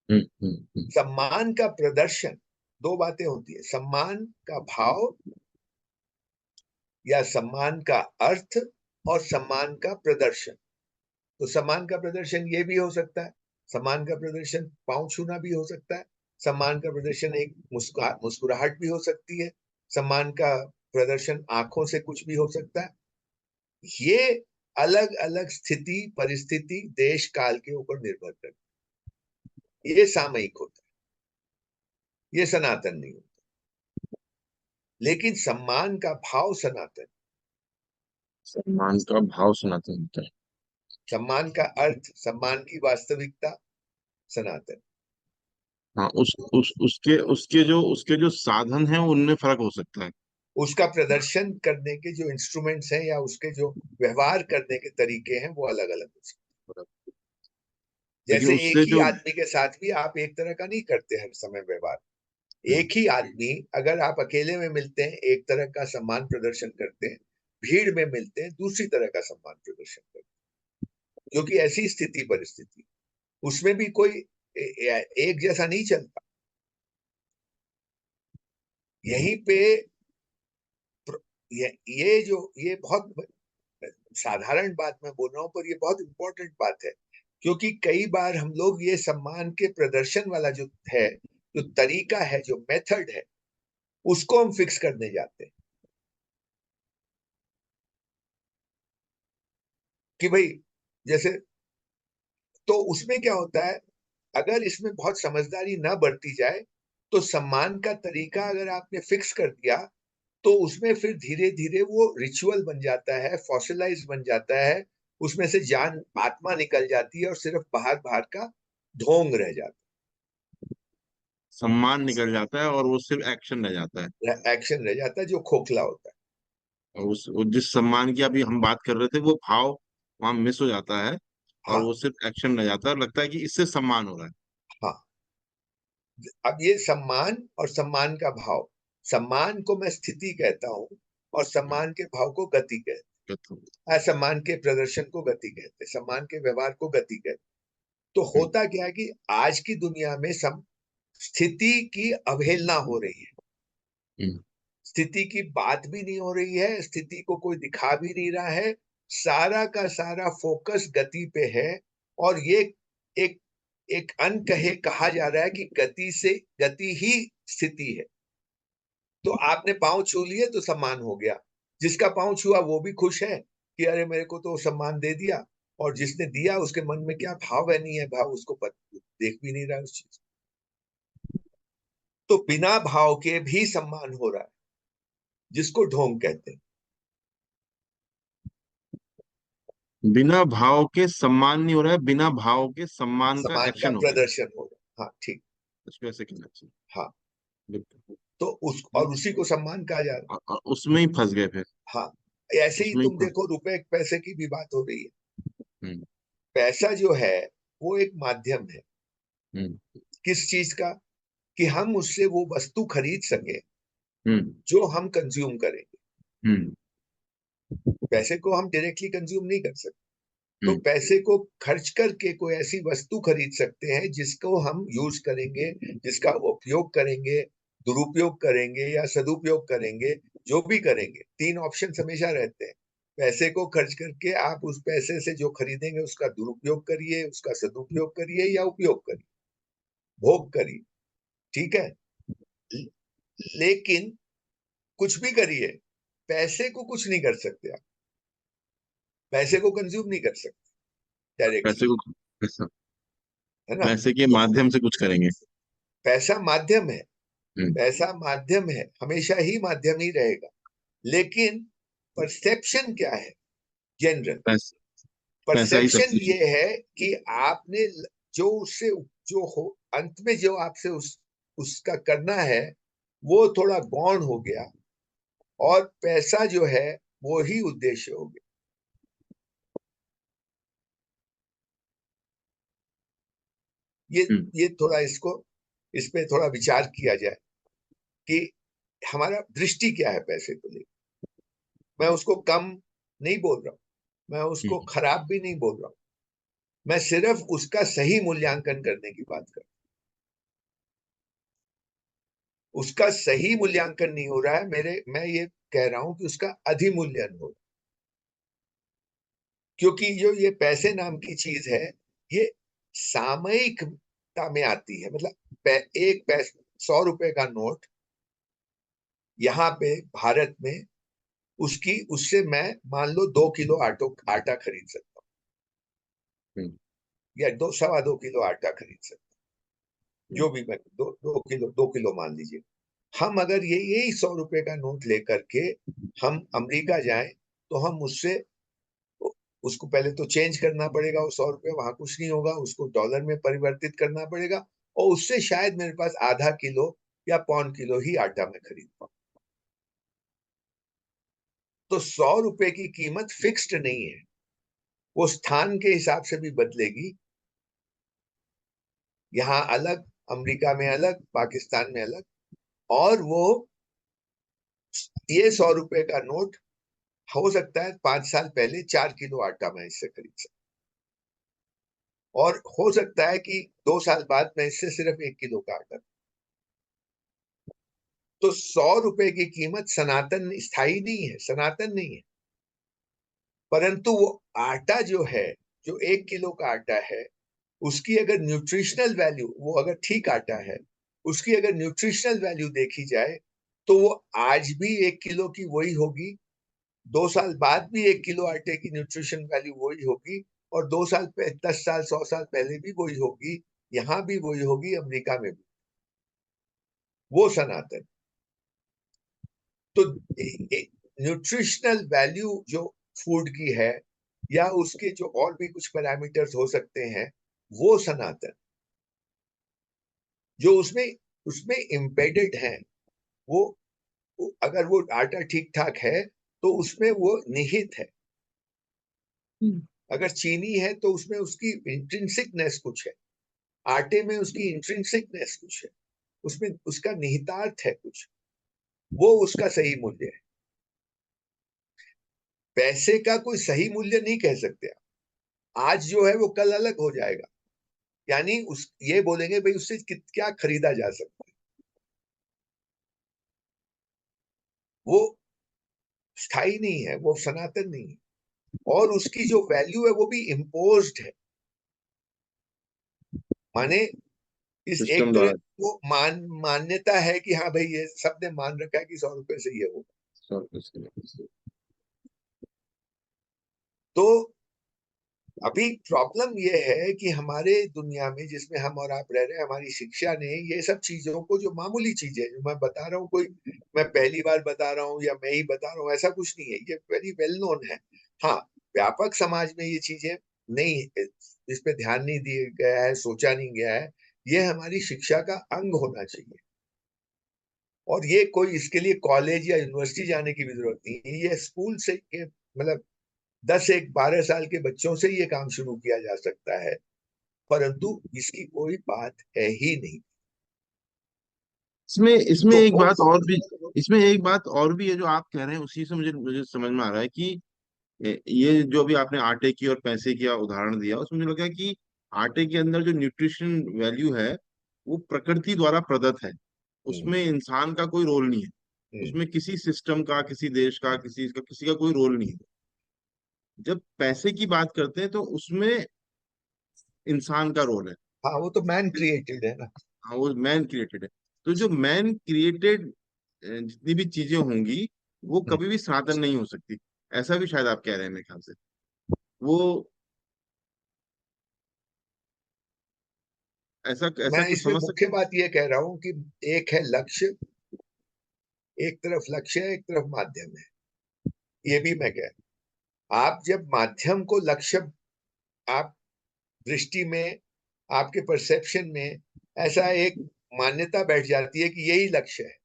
Speaker 1: हम्म। हम्म।
Speaker 2: सम्मान का प्रदर्शन, दो बातें होती है, सम्मान का भाव या सम्मान का अर्थ, और सम्मान का प्रदर्शन। तो सम्मान का प्रदर्शन ये भी हो सकता है, सम्मान का प्रदर्शन पांव छूना भी हो सकता है, सम्मान का प्रदर्शन एक मुस्कुराहट भी हो सकती है, सम्मान का प्रदर्शन आंखों से कुछ भी हो सकता है। ये अलग अलग स्थिति, परिस्थिति, देश काल के ऊपर निर्भर करता है। ये सामयिक होता है, ये सनातन नहीं होता। लेकिन सम्मान का भाव सनातन।
Speaker 1: सम्मान का भाव सनातन होता है।
Speaker 2: सम्मान का अर्थ, सम्मान की वास्तविकता सनातन।
Speaker 1: हाँ, उसके जो साधन हैं उनमें फर्क हो सकता है।
Speaker 2: उसका प्रदर्शन करने के जो इंस्ट्रूमेंट्स हैं या उसके जो व्यवहार करने के तरीके हैं वो अलग अलग हो सकते हैं।
Speaker 1: लेकिन
Speaker 2: जैसे एक
Speaker 1: उससे
Speaker 2: ही
Speaker 1: जो
Speaker 2: आदमी के साथ भी आप एक तरह का नहीं करते हर समय व्यवहार।
Speaker 1: हम्म।
Speaker 2: एक ही आदमी अगर आप अकेले में मिलते हैं एक तरह का सम्मान प्रदर्शन करते हैं, भीड़ में मिलते हैं दूसरी तरह का सम्मान प्रदर्शन करते हैं। जो कि ऐसी स्थिति परिस्थिति, उसमें भी कोई एक जैसा नहीं चलता। यहीं पे ये जो ये बहुत साधारण बात मैं बोल रहा हूँ, पर ये बहुत इंपॉर्टेंट बात है, क्योंकि कई बार हम लोग ये सम्मान के प्रदर्शन वाला जो है, जो तरीका है, जो मेथड है, उसको हम फिक्स करने जाते हैं कि भाई जैसे, तो उसमें क्या होता है, अगर इसमें बहुत समझदारी ना बरती जाए, तो सम्मान का तरीका अगर आपने फिक्स कर दिया, तो उसमें फिर धीरे धीरे वो रिचुअल बन जाता है, फॉसिलाइज बन जाता है, उसमें से जान आत्मा निकल जाती है और सिर्फ बाहर बाहर का ढोंग रह जाता
Speaker 1: सम्मान निकल जाता है और वो सिर्फ एक्शन रह जाता है।
Speaker 2: है, एक्शन रह जाता है जो खोखला होता है।
Speaker 1: और जिस सम्मान की अभी हम बात कर रहे थे वो भाव वहां मिस हो जाता है, और
Speaker 2: हाँ
Speaker 1: वो सिर्फ एक्शन रह जाता है और लगता है कि इससे सम्मान हो रहा है।
Speaker 2: हाँ। अब ये सम्मान और सम्मान का भाव, सम्मान को मैं स्थिति कहता हूँ, और
Speaker 1: हम्म,
Speaker 2: सम्मान के भाव को गति कहते
Speaker 1: तो,
Speaker 2: हैं, सम्मान के प्रदर्शन को गति कहते हैं, सम्मान के व्यवहार को गति कहते हैं। तो
Speaker 1: हम्म,
Speaker 2: होता क्या है कि आज की दुनिया में स्थिति की अवहेलना हो रही है,
Speaker 1: हम्म,
Speaker 2: स्थिति की बात भी नहीं हो रही है, स्थिति को कोई दिखा भी नहीं रहा है, सारा का सारा फोकस गति पे है। और ये एक एक अनकहे कहा जा रहा है कि गति ही स्थिति है। तो आपने पांव छू लिए तो सम्मान हो गया, जिसका पांव छुआ वो भी खुश है कि अरे मेरे को तो सम्मान दे दिया, और जिसने दिया उसके मन में क्या भाव है, नहीं है भाव, उसको देख भी नहीं रहा उस चीज। तो बिना भाव के भी सम्मान हो रहा है, जिसको ढोंग कहते हैं।
Speaker 1: बिना भाव के सम्मान नहीं हो रहा है, बिना भाव के सम्मान का
Speaker 2: सम्मान का
Speaker 1: एक्शन हो रहा है।
Speaker 2: प्रदर्शन हो रहा है, हाँ ठीक।
Speaker 1: उसको ऐसे कहना चाहिए।
Speaker 2: हाँ,
Speaker 1: बिल्कुल।
Speaker 2: तो उस और उसी को सम्मान कहा जा रहा
Speaker 1: और उसमें ही फंस गए फिर।
Speaker 2: है। हाँ, ऐसे ही
Speaker 1: उसमें ही
Speaker 2: तुम
Speaker 1: फंस।
Speaker 2: देखो, रुपए पैसे की भी बात हो रही है।
Speaker 1: हम्म,
Speaker 2: पैसा जो है वो एक माध्यम है,
Speaker 1: हम्म,
Speaker 2: किस चीज का, कि हम उससे वो वस्तु खरीद सके
Speaker 1: हम्म,
Speaker 2: जो हम कंज्यूम करेंगे।
Speaker 1: हम्म,
Speaker 2: पैसे को हम डायरेक्टली कंज्यूम नहीं कर सकते, तो
Speaker 1: हम्म।
Speaker 2: पैसे को खर्च करके कोई ऐसी वस्तु खरीद सकते हैं जिसको हम यूज करेंगे, जिसका उपयोग करेंगे, दुरुपयोग करेंगे या सदुपयोग करेंगे, जो भी करेंगे। तीन ऑप्शन हमेशा रहते हैं। पैसे को खर्च करके आप उस पैसे से जो खरीदेंगे उसका दुरुपयोग करिए, उसका सदुपयोग करिए या उपयोग करिए, भोग करिए, ठीक है। लेकिन कुछ भी करिए, पैसे को कुछ नहीं कर सकते आप, पैसे को कंज्यूम नहीं कर सकते डायरेक्टली,
Speaker 1: पैसे को पैसा,
Speaker 2: है ना।
Speaker 1: पैसे के
Speaker 2: तो
Speaker 1: माध्यम से कुछ करेंगे।
Speaker 2: पैसा माध्यम है,
Speaker 1: हम्म।
Speaker 2: पैसा माध्यम है, हमेशा ही माध्यम ही रहेगा। लेकिन परसेप्शन क्या है, जनरल
Speaker 1: पैसा, पैसा ही सब
Speaker 2: परसेप्शन
Speaker 1: कुछ है।
Speaker 2: ये है कि आपने जो उससे, जो हो अंत में जो आपसे उसका करना है, वो थोड़ा गौण हो गया, और पैसा जो है वो ही उद्देश्य हो गया। ये
Speaker 1: हम्म,
Speaker 2: ये थोड़ा इसको, इस पे थोड़ा विचार किया जाए कि हमारा दृष्टि क्या है पैसे को लेकर। मैं उसको कम नहीं बोल रहा हूँ, मैं उसको
Speaker 1: हम्म।
Speaker 2: खराब भी नहीं बोल रहा हूँ, मैं सिर्फ उसका सही मूल्यांकन करने की बात कर, उसका सही मूल्यांकन नहीं हो रहा है मेरे, मैं ये कह रहा हूं कि उसका अधिमूल्यन हो रहा है। क्योंकि जो ये पैसे नाम की चीज है, ये सामयिकता में आती है। मतलब एक पैसा, 100 रुपए का नोट यहाँ पे भारत में, उसकी उससे मैं मान लो 2 किलो आटा खरीद सकता हूँ,
Speaker 1: हम्म,
Speaker 2: या 2 सवा 2 किलो आटा खरीद सकता हूँ,
Speaker 1: हम्म।
Speaker 2: जो भी मैं 2 किलो मान लीजिए। हम अगर ये यही 100 रुपए का नोट लेकर के हम अमेरिका जाएं, तो हम उससे, उसको पहले तो चेंज करना पड़ेगा, वो 100 रुपये वहां कुछ नहीं होगा, उसको डॉलर में परिवर्तित करना पड़ेगा, और उससे शायद मेरे पास आधा किलो या 1/4 किलो ही आटा मैं खरीद पाऊँ। तो 100 रुपए की कीमत फिक्स्ड नहीं है, वो स्थान के हिसाब से भी बदलेगी। यहाँ अलग, अमेरिका में अलग, पाकिस्तान में अलग। और वो, ये 100 रुपए का नोट हो सकता है 5 साल पहले 4 किलो आटा मैं इससे खरीद सकता, और हो सकता है कि 2 साल बाद मैं इससे सिर्फ 1 किलो का आटा। तो 100 रुपए की कीमत सनातन स्थायी नहीं है, सनातन नहीं है। परंतु वो आटा जो है, जो 1 किलो का आटा है, उसकी अगर न्यूट्रिशनल वैल्यू, वो अगर ठीक आटा है, उसकी अगर न्यूट्रिशनल वैल्यू देखी जाए तो वो आज भी 1 किलो की वही होगी, 2 साल बाद भी 1 किलो आटे की न्यूट्रिशन वैल्यू वही होगी, और 2 साल 10 साल 100 साल पहले भी वही होगी, यहां भी वही होगी, अमेरिका में भी। वो सनातन। तो न्यूट्रिशनल वैल्यू जो फूड की है, या उसके जो और भी कुछ पैरामीटर्स हो सकते हैं, वो सनातन, जो उसमें उसमें एम्बेडेड है। वो अगर वो आटा ठीक ठाक है तो उसमें वो निहित है। अगर चीनी है तो उसमें उसकी इंट्रिंसिकनेस कुछ है, आटे में उसकी इंट्रिंसिकनेस कुछ है, उसमें उसका निहितार्थ है कुछ, वो उसका सही मूल्य है। पैसे का कोई सही मूल्य नहीं कह सकते आप। आज जो है वो कल अलग हो जाएगा, यानी उस ये बोलेंगे भाई उससे क्या खरीदा जा सकता है, वो स्थायी नहीं है, वो सनातन नहीं है। और उसकी जो वैल्यू है वो भी इम्पोज्ड है, माने इस एक
Speaker 1: सिस्टम
Speaker 2: तरह
Speaker 1: द्वारा।
Speaker 2: वो मान्यता है कि हाँ भाई ये सबने मान रखा है कि 100 रुपए से ये होगा। तो अभी प्रॉब्लम ये है कि हमारे दुनिया में जिसमें हम और आप रह रहे हैं, हमारी शिक्षा ने ये सब चीजों को, जो मामूली चीजें जो मैं बता रहा हूँ, कोई मैं पहली बार बता रहा हूँ या मैं ही बता रहा हूँ, ऐसा कुछ नहीं है, ये वेरी वेल नोन है। हाँ, व्यापक समाज में ये चीजें नहीं, इस पे ध्यान नहीं दिया गया है, सोचा नहीं गया है। ये हमारी शिक्षा का अंग होना चाहिए, और ये कोई इसके लिए कॉलेज या यूनिवर्सिटी जाने की भी जरूरत नहीं है, ये स्कूल से के मतलब 10 एक 12 साल के बच्चों से ये काम शुरू किया जा सकता है, परंतु इसकी कोई बात है ही नहीं।
Speaker 1: इसमें इसमें
Speaker 2: तो
Speaker 1: एक बात और भी, इसमें एक बात और भी है जो आप कह रहे हैं, उसी से मुझे मुझे समझ में आ रहा है कि ये जो अभी आपने आटे की और पैसे की उदाहरण दिया, उसमें मुझे लगा कि आटे के अंदर जो न्यूट्रिशन वैल्यू है वो प्रकृति द्वारा प्रदत्त है,
Speaker 2: हम्म,
Speaker 1: उसमें इंसान का कोई रोल नहीं है,
Speaker 2: हम्म,
Speaker 1: उसमें किसी सिस्टम का, किसी देश का, किसी का कोई रोल नहीं है। जब पैसे की बात करते हैं तो उसमें इंसान का रोल है।
Speaker 2: हाँ, वो तो मैन क्रिएटेड है ना।
Speaker 1: हाँ, वो मैन क्रिएटेड है। तो जो मैन क्रिएटेड जितनी भी चीजें होंगी वो
Speaker 2: हम्म,
Speaker 1: कभी भी सनातन नहीं हो सकती, ऐसा भी शायद आप कह रहे हैं मेरे ख्याल से। वो ऐसा
Speaker 2: मैं
Speaker 1: ऐसा कुछ
Speaker 2: इसमें
Speaker 1: समझ
Speaker 2: मुख्य
Speaker 1: सकते हैं।
Speaker 2: बात ये कह रहा हूँ कि एक है लक्ष्य, एक तरफ लक्ष्य है, एक तरफ माध्यम है, ये भी मैं कह रहा हूँ। आप जब माध्यम को लक्ष्य, आप दृष्टि में, आपके परसेप्शन में ऐसा एक मान्यता बैठ जाती है कि यही लक्ष्य है,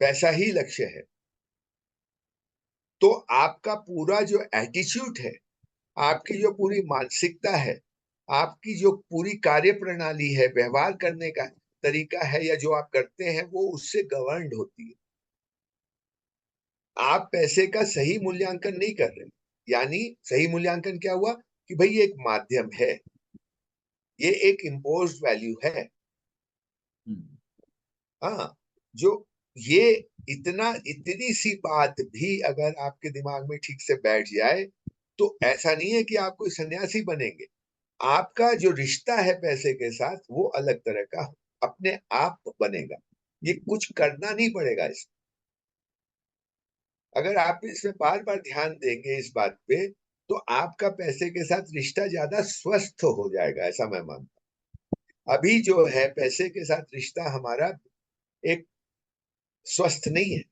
Speaker 2: पैसा ही लक्ष्य है, तो आपका पूरा जो एटीट्यूड है, आपकी जो पूरी मानसिकता है, आपकी जो पूरी कार्य प्रणाली है, व्यवहार करने का तरीका है, या जो आप करते हैं, वो उससे गवर्न्ड होती है। आप पैसे का सही मूल्यांकन नहीं कर रहे, यानी सही मूल्यांकन क्या हुआ कि भाई ये एक माध्यम है, ये एक इम्पोज्ड वैल्यू है।
Speaker 1: हम्म।
Speaker 2: हाँ, जो ये इतनी सी बात भी अगर आपके दिमाग में ठीक से बैठ जाए, तो ऐसा नहीं है कि आप कोई सन्यासी बनेंगे। आपका जो रिश्ता है पैसे के साथ वो अलग तरह का अपने आप बनेगा, ये कुछ करना नहीं पड़ेगा इसमें। अगर आप इसमें बार बार ध्यान देंगे इस बात पे, तो आपका पैसे के साथ रिश्ता ज्यादा स्वस्थ हो जाएगा, ऐसा मैं मानता हूं। अभी जो है पैसे के साथ रिश्ता हमारा एक स्वस्थ नहीं है,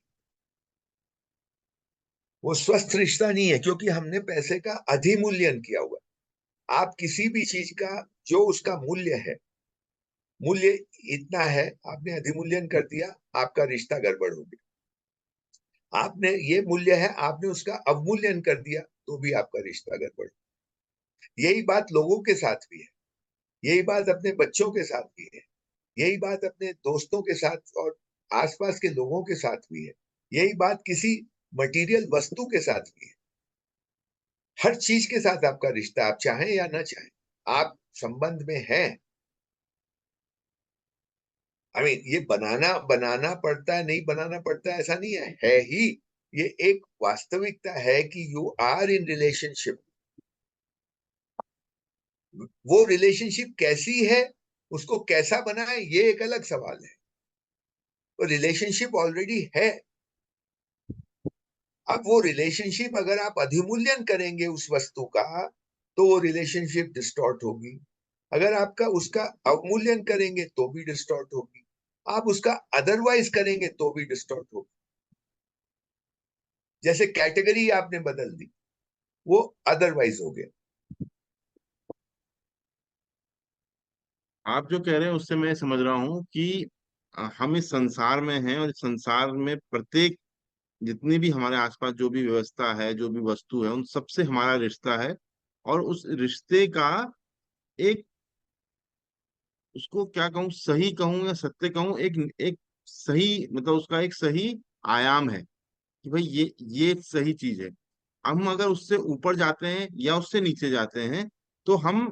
Speaker 2: वो स्वस्थ रिश्ता नहीं है, क्योंकि हमने पैसे का अधिमूल्यन किया हुआ है। आप किसी भी चीज का जो उसका मूल्य है, मूल्य इतना है, आपने अधिमूल्यन कर दिया, आपका रिश्ता गड़बड़ हो गया। आपने ये मूल्य है, आपने उसका अवमूल्यन कर दिया, तो भी आपका रिश्ता गड़बड़। यही बात लोगों के साथ भी है, यही बात अपने बच्चों के साथ भी है, यही बात अपने दोस्तों के साथ और आसपास के लोगों के साथ भी है, यही बात किसी मटेरियल वस्तु के साथ भी है। हर चीज के साथ आपका रिश्ता, आप चाहें या ना चाहें, आप संबंध में हैं। ये बनाना बनाना पड़ता है, नहीं बनाना पड़ता है, ऐसा नहीं है, है ही। ये एक वास्तविकता है कि यू आर इन रिलेशनशिप। वो रिलेशनशिप कैसी है, उसको कैसा बनाए, ये एक अलग सवाल है। तो रिलेशनशिप ऑलरेडी है। अब वो रिलेशनशिप अगर आप अधिमूल्यन करेंगे उस वस्तु का, तो वो रिलेशनशिप डिस्टॉर्ट होगी। अगर आपका उसका अवमूल्यन करेंगे तो भी डिस्टॉर्ट होगी। आप उसका अदरवाइज करेंगे तो भी डिस्टॉर्ट होगी। जैसे कैटेगरी आपने बदल दी, वो अदरवाइज हो गया।
Speaker 1: आप जो कह रहे हैं उससे मैं समझ रहा हूँ कि हम इस संसार में हैं, और इस संसार में प्रत्येक, जितनी भी हमारे आसपास जो भी व्यवस्था है, जो भी वस्तु है, उन सबसे हमारा रिश्ता है। और उस रिश्ते का एक, उसको क्या कहूँ, सही कहूँ या सत्य कहूँ, एक एक सही, मतलब उसका एक सही आयाम है कि भाई ये सही चीज है। हम अगर उससे ऊपर जाते हैं या उससे नीचे जाते हैं, तो हम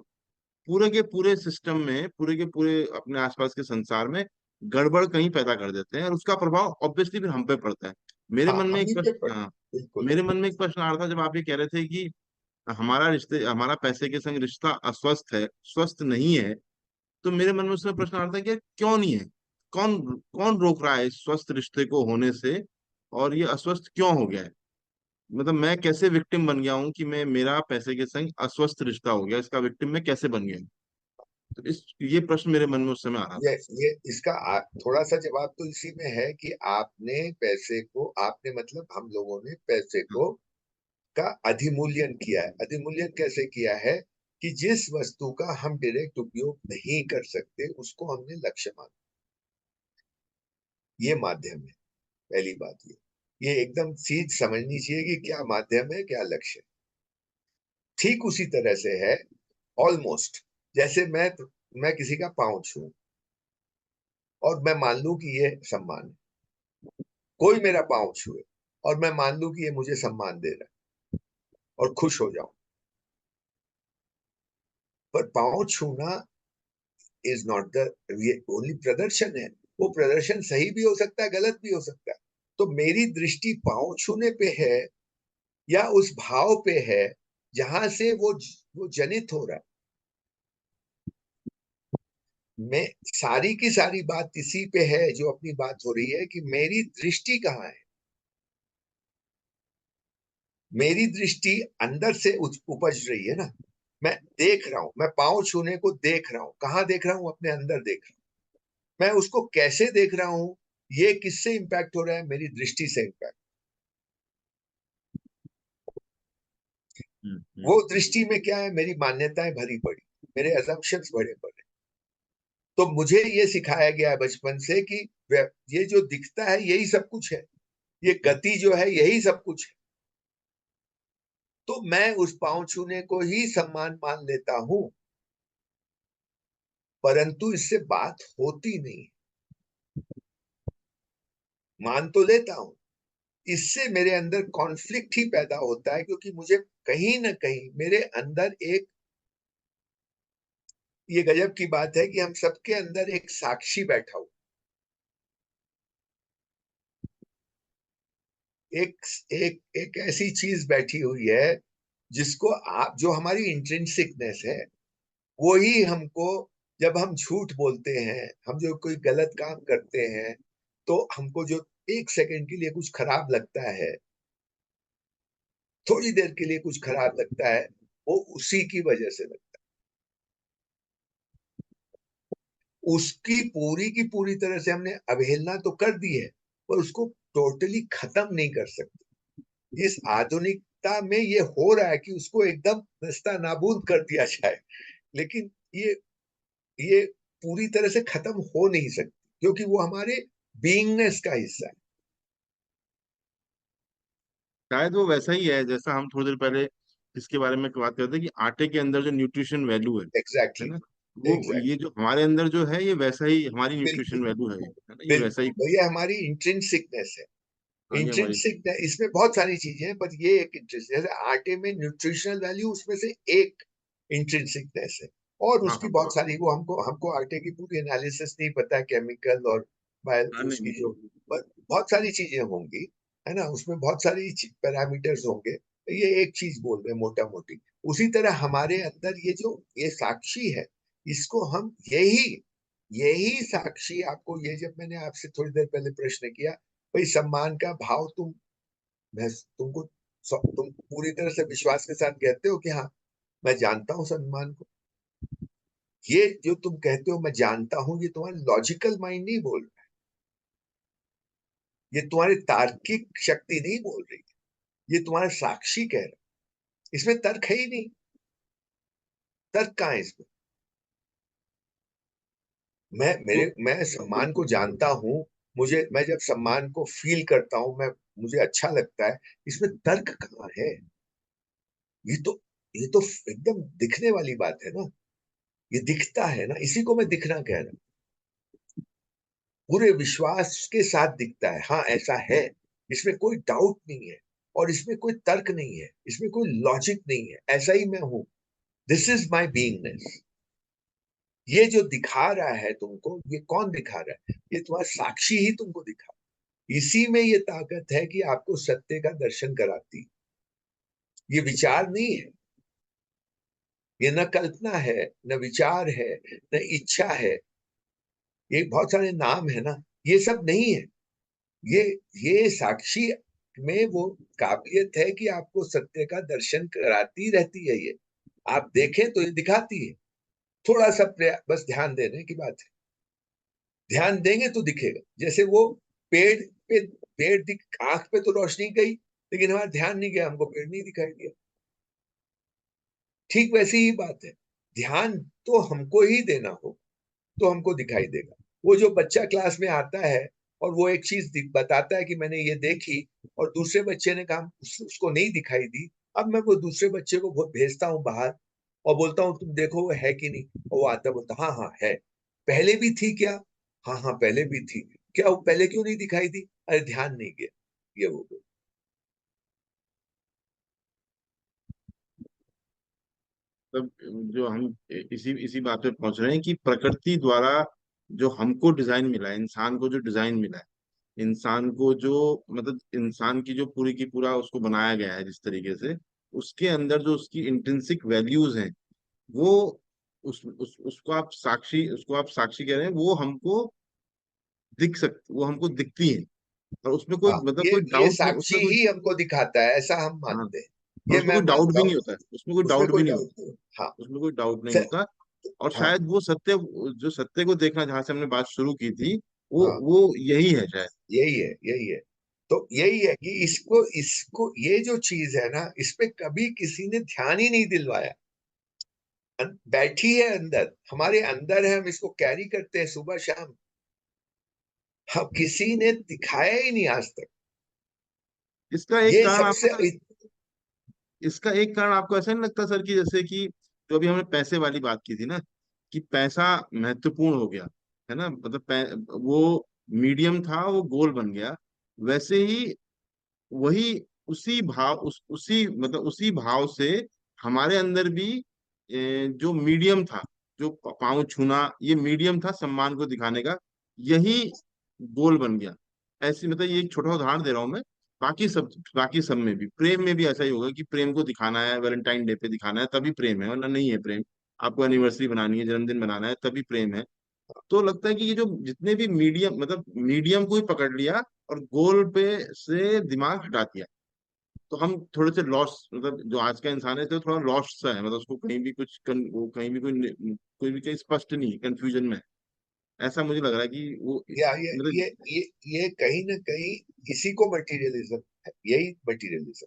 Speaker 1: पूरे के पूरे सिस्टम में, पूरे के पूरे अपने आसपास के संसार में गड़बड़ कहीं पैदा कर देते हैं, और उसका प्रभाव ऑब्वियसली फिर हम पे पड़ता है। मेरे
Speaker 2: हाँ,
Speaker 1: मन में
Speaker 2: हम
Speaker 1: एक
Speaker 2: ही पे
Speaker 1: प्रश्न,
Speaker 2: पड़े। बिल्कुल।
Speaker 1: मेरे मन में एक प्रश्न आ रहा था जब आप ये कह रहे थे कि हमारा पैसे के संग रिश्ता अस्वस्थ है, स्वस्थ नहीं है। तो मेरे मन में उसमें प्रश्न आ रहा था कि क्यों नहीं है, कौन कौन रोक रहा है इस स्वस्थ रिश्ते को होने से, और ये अस्वस्थ क्यों हो गया है। मतलब मैं कैसे विक्टिम बन गया हूँ कि मैं, मेरा पैसे के संग अस्वस्थ रिश्ता हो गया, इसका विक्टिम मैं कैसे बन गया हूँ। तो इस ये प्रश्न मेरे मन में उस समय आ रहा था।
Speaker 2: ये इसका थोड़ा सा जवाब तो इसी में है कि आपने पैसे को, आपने मतलब हम लोगों ने पैसे
Speaker 1: हाँ,
Speaker 2: को का अधिमूल्यन किया है। अधिमूल्यन कैसे किया है कि जिस वस्तु का हम डायरेक्ट उपयोग नहीं कर सकते उसको हमने लक्ष्य माना। ये माध्यम है। पहली बात ये एकदम सीध समझनी चाहिए कि क्या माध्यम है, क्या लक्ष्य है। ठीक उसी तरह से है, ऑलमोस्ट, जैसे मैं किसी का पांव छू और मैं मान लूं कि ये सम्मान है। कोई मेरा पांव छुए और मैं मान लूं कि ये मुझे सम्मान दे रहा है और खुश हो जाऊं। पर पांव छूना इज नॉट द, ये ओनली प्रदर्शन है। वो प्रदर्शन सही भी हो सकता है, गलत भी हो सकता है। तो मेरी दृष्टि पांव छूने पे है या उस भाव पे है जहां से वो जनित हो रहा है। मैं, सारी की सारी बात इसी पे है जो अपनी बात हो रही है कि मेरी दृष्टि कहाँ है। मेरी दृष्टि अंदर से उपज रही है ना। मैं देख रहा हूं, मैं पांव छूने को देख रहा हूं, कहाँ देख रहा हूं, अपने अंदर देख रहा हूं। मैं उसको कैसे देख रहा हूं, ये किससे इंपैक्ट हो रहा है, मेरी दृष्टि से इंपैक्ट।
Speaker 1: हम्म,
Speaker 2: वो दृष्टि में क्या है, मेरी मान्यताएं भरी पड़ी, मेरे अजम्पशंस भरे पड़े। तो मुझे ये सिखाया गया है बचपन से कि ये जो दिखता है यही सब कुछ है, ये गति जो है यही सब कुछ है। तो मैं उस पांव छूने को ही सम्मान मान लेता हूं, परंतु इससे बात होती नहीं। मान तो लेता हूं, इससे मेरे अंदर कॉन्फ्लिक्ट ही पैदा होता है, क्योंकि मुझे कहीं ना कहीं मेरे अंदर एक, ये गजब की बात है कि हम सबके अंदर एक साक्षी बैठा हो, एक एक एक ऐसी चीज बैठी हुई है जिसको आप, जो हमारी इंट्रिंसिकनेस है, वो ही हमको, जब हम झूठ बोलते हैं, हम जो कोई गलत काम करते हैं, तो हमको जो एक सेकंड के लिए कुछ खराब लगता है, थोड़ी देर के लिए कुछ खराब लगता है, वो उसी की वजह से लगता है। उसकी पूरी तरह से हमने अवहेलना तो कर दी है, पर उसको टोटली खत्म नहीं कर सकते। इस आधुनिकता में ये हो रहा है कि उसको एकदम नस्ता नाबूद कर दिया जाए, लेकिन ये पूरी तरह से खत्म हो नहीं सकती, क्योंकि वो हमारे बीइंगनेस का हिस्सा है।
Speaker 1: शायद वो वैसा ही है जैसा हम थोड़ी देर पहले इसके बारे में बात करते थे कि आटे के अंदर जो न्यूट्रिशन वैल्यू है
Speaker 2: एग्जैक्टली,
Speaker 1: ना, वो ये
Speaker 2: एग्जैक्टली।
Speaker 1: जो हमारे अंदर जो है, ये वैसा ही हमारी
Speaker 2: बिल्कुल,
Speaker 1: न्यूट्रिशन वैल्यू है ना, ये वैसा ही।
Speaker 2: बिल्कुल भैया, हमारी इंट्रिंसिकनेस है।
Speaker 1: हाँ, ये हमारी।
Speaker 2: इंट्रिंसिक, इसमें बहुत सारी चीजें हैं, पर ये एक इंटरेस्ट, जैसे आटे में न्यूट्रिशनल वैल्यू, उसमें से एक इंट्रिंसिकनेस है। और
Speaker 1: हाँ,
Speaker 2: उसकी
Speaker 1: हाँ,
Speaker 2: बहुत सारी, वो हमको हमको आटे की पूरी एनालिसिस नहीं पता, केमिकल और बायो
Speaker 1: हाँ, नहीं,
Speaker 2: उसकी
Speaker 1: नहीं।
Speaker 2: जो, बहुत सारी चीजें होंगी। है ना, उसमें बहुत सारी पैरामीटर्स होंगे। ये एक चीज बोल रहे हैं मोटा मोटी। उसी तरह हमारे अंदर ये साक्षी है, इसको हम यही यही साक्षी आपको, ये जब मैंने आपसे थोड़ी देर पहले प्रश्न किया, भाई सम्मान का भाव तुम पूरी तरह से विश्वास के साथ कहते हो कि हाँ मैं जानता हूँ सम्मान को। ये जो तुम कहते हो मैं जानता हूं, ये तुम्हारा लॉजिकल माइंड नहीं बोल रहा है, ये तुम्हारी तार्किक शक्ति नहीं बोल रही है, ये तुम्हारा साक्षी कह रहा है। इसमें तर्क है ही नहीं। तर्क कहाँ है इसमें?
Speaker 1: तो
Speaker 2: मैं सम्मान को जानता हूं, मैं जब सम्मान को फील करता हूं, मुझे अच्छा लगता है, इसमें तर्क कहाँ है? ये तो ये तो एकदम दिखने वाली बात है ना, ये दिखता है ना, इसी को मैं दिखना कह रहा हूं। पूरे विश्वास के साथ दिखता है, हाँ ऐसा है, इसमें कोई डाउट नहीं है, और इसमें कोई तर्क नहीं है, इसमें कोई लॉजिक नहीं है, ऐसा ही मैं हूं। This is my beingness. ये जो दिखा रहा है तुमको, ये कौन दिखा रहा है? ये तुम्हारा साक्षी ही तुमको दिखा। इसी में ये ताकत है कि आपको सत्य का दर्शन कराती। ये विचार नहीं है, ये न कल्पना है, न विचार है, न इच्छा है, ये बहुत सारे नाम है ना, ये सब नहीं है। ये ये साक्षी में वो काबिलियत है कि आपको सत्य का दर्शन कराती रहती है। ये आप देखें तो ये दिखाती है। थोड़ा सा बस ध्यान देने की बात है। ध्यान देंगे तो दिखेगा। जैसे वो पेड़ पे, आंख पे तो रोशनी गई, लेकिन हमारा ध्यान नहीं गया, हमको पेड़ नहीं दिखाई दिया। ठीक वैसी ही बात है। ध्यान तो हमको ही देना हो तो हमको दिखाई देगा। वो जो बच्चा क्लास में आता है और वो एक चीज बताता है कि मैंने ये देखी, और दूसरे बच्चे ने कहा उसको नहीं दिखाई दी, अब मैं वो दूसरे बच्चे को भेजता हूँ बाहर और बोलता हूँ तुम देखो वो है कि नहीं, और वो आता बोलता हाँ हाँ है। पहले भी थी क्या? हाँ हाँ पहले भी थी। क्या वो पहले क्यों नहीं दिखाई दी? अरे ध्यान नहीं गया। ये वो
Speaker 1: तब जो हम इसी इसी बात पे पहुंच रहे हैं कि प्रकृति द्वारा जो हमको डिजाइन मिला है, इंसान को जो डिजाइन मिला है, इंसान को जो मतलब इंसान की जो पूरी की पूरा उसको बनाया गया है जिस तरीके से, उसके अंदर जो उसकी इंट्रिंसिक वैल्यूज हैं, वो उसको आप साक्षी कह रहे हैं, वो हमको वो हमको दिखती है। और उसमें कोई
Speaker 2: हाँ,
Speaker 1: मतलब
Speaker 2: ये
Speaker 1: कोई
Speaker 2: ये
Speaker 1: डाउट नहीं,
Speaker 2: साक्षी
Speaker 1: उसमें कोई,
Speaker 2: ही हमको दिखाता है, ऐसा हम
Speaker 1: हाँ,
Speaker 2: मानते हैं।
Speaker 1: और
Speaker 2: ये
Speaker 1: उसमें
Speaker 2: मैं
Speaker 1: कोई डाउट
Speaker 2: मानता
Speaker 1: भी
Speaker 2: हूँ।
Speaker 1: नहीं होता है, उसमें कोई
Speaker 2: उसमें
Speaker 1: डाउट भी
Speaker 2: कोई
Speaker 1: नहीं
Speaker 2: डाउट
Speaker 1: होता,
Speaker 2: नहीं। हाँ।
Speaker 1: उसमें कोई डाउट नहीं
Speaker 2: से-
Speaker 1: होता। और
Speaker 2: हाँ
Speaker 1: शायद वो सत्य, जो सत्य को देखना जहां से हमने बात शुरू की थी,
Speaker 2: हाँ,
Speaker 1: वो यही है शायद।
Speaker 2: यही है, यही है। तो यही है कि इसको इसको ये जो चीज है ना, इस पे कभी किसी ने ध्यान ही नहीं दिलवाया। बैठी है अंदर, हमारे अंदर है, हम इसको कैरी करते हैं सुबह शाम। हम किसी ने दिखाया ही नहीं आज तक।
Speaker 1: इसका एक
Speaker 2: ये
Speaker 1: कारण
Speaker 2: सबसे
Speaker 1: आपको इसका एक कारण आपको ऐसा नहीं लगता सर, कि जैसे कि जो अभी हमने पैसे वाली बात की थी ना, कि पैसा महत्वपूर्ण हो गया है ना, मतलब वो मीडियम था, वो गोल बन गया। वैसे ही वही उसी भाव उसी मतलब उसी भाव से हमारे अंदर भी जो मीडियम था, जो पाँव छूना, ये मीडियम था सम्मान को दिखाने का, यही गोल बन गया। ऐसी मतलब ये एक छोटा उदाहरण दे रहा हूं मैं। बाकी सब में भी, प्रेम में भी ऐसा ही होगा कि प्रेम को दिखाना है, वैलेंटाइन डे पे दिखाना है तभी प्रेम है, वरना नहीं है प्रेम। आपको एनिवर्सरी बनानी है, जन्मदिन बनाना है, तभी प्रेम है। तो लगता है कि ये जो जितने भी मीडियम, मतलब मीडियम को ही पकड़ लिया और गोल पे से दिमाग हटा दिया, तो हम थोड़े से लॉस, मतलब जो आज का इंसान है तो थोड़ा लॉस्ट सा है, मतलब उसको कहीं भी वो कहीं भी कोई भी कहीं स्पष्ट नहीं, कंफ्यूजन में है। ऐसा मुझे लग रहा है कि वो
Speaker 2: या
Speaker 1: मतलब,
Speaker 2: ये कहीं ना कहीं इसी को मटेरियलिज्म है, यही मटेरियलिज्म।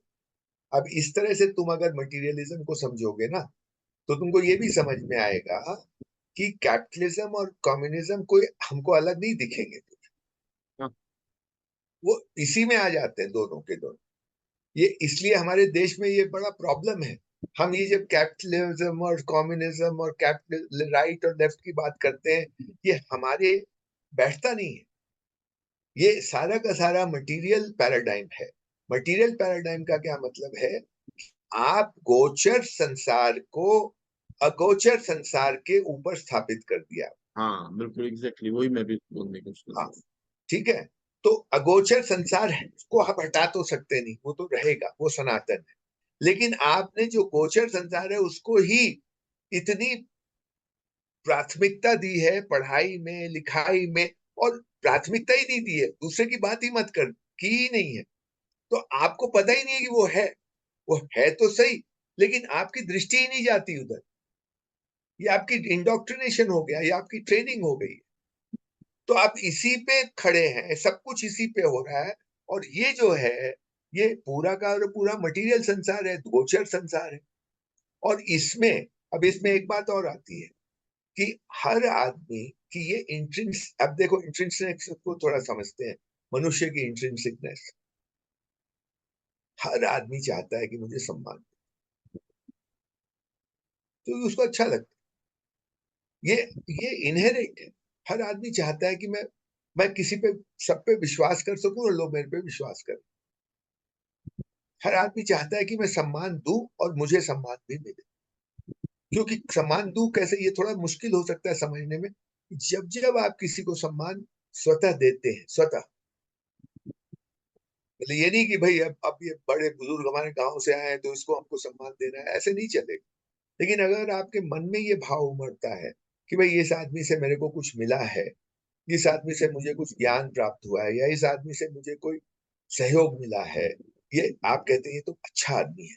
Speaker 2: अब इस तरह से तुम अगर मटेरियलिज्म को समझोगे ना, तो तुमको ये भी समझ में आएगा कि कैपिटलिज्म और कम्युनिज्म कोई हमको अलग नहीं दिखेंगे।
Speaker 1: हाँ,
Speaker 2: वो इसी में आ जाते हैं, दोनों के दोनों। ये इसलिए हमारे देश में ये बड़ा प्रॉब्लम है। हम ये जब कैपिटलिज्म और कम्युनिज्म और कैपिटल राइट और लेफ्ट की बात करते हैं, ये हमारे बैठता नहीं है। ये सारा का सारा मटेरियल पैराडाइम है। मटेरियल पैराडाइम का क्या मतलब है? आप गोचर संसार को अगोचर संसार के ऊपर स्थापित कर दिया।
Speaker 1: हाँ बिल्कुल एग्जैक्टली वही मैं भी बोलने की कोशिश कर
Speaker 2: हाँ,
Speaker 1: रहा हूँ।
Speaker 2: ठीक है। तो अगोचर संसार है, उसको आप हटा तो सकते नहीं, वो तो रहेगा, वो सनातन है। लेकिन आपने जो गोचर संसार है उसको ही इतनी प्राथमिकता दी है, पढ़ाई में लिखाई में, और प्राथमिकता ही नहीं दी है, दूसरे की बात ही मत कर, की ही नहीं है। तो आपको पता ही नहीं है कि वो है तो सही, लेकिन आपकी दृष्टि ही नहीं जाती उधर। ये आपकी इंडोक्ट्रिनेशन हो गया, ये आपकी ट्रेनिंग हो गई। तो आप इसी पे खड़े हैं, सब कुछ इसी पे हो रहा है। और ये जो है, ये पूरा का पूरा मटेरियल संसार है, गोचर संसार है। और इसमें, अब इसमें एक बात और आती है कि हर आदमी की ये इंट्रिंस, अब देखो इंट्रिंसिक को थोड़ा समझते हैं, मनुष्य की इंट्रिंसिकनेस। हर आदमी चाहता है कि मुझे सम्मान दे, तो उसको अच्छा लगता है। ये इनहेरेंट है। हर आदमी चाहता है कि मैं किसी पे, सब पे विश्वास कर सकूं और लोग मेरे पे विश्वास करें। हर आदमी चाहता है कि मैं सम्मान दूं और मुझे सम्मान भी मिले। क्योंकि सम्मान दूं कैसे, ये थोड़ा मुश्किल हो सकता है समझने में। जब जब आप किसी को सम्मान स्वतः देते हैं, स्वतः, मतलब ये नहीं कि भाई अब ये बड़े बुजुर्ग हमारे गांव से आए हैं तो इसको हमको सम्मान देना है, ऐसे नहीं चलेगा। लेकिन अगर आपके मन में ये भाव उमड़ता है कि भाई इस आदमी से मेरे को कुछ मिला है, इस आदमी से मुझे कुछ ज्ञान प्राप्त हुआ है, या इस आदमी से मुझे कोई सहयोग मिला है, ये आप कहते हैं ये तो अच्छा आदमी है,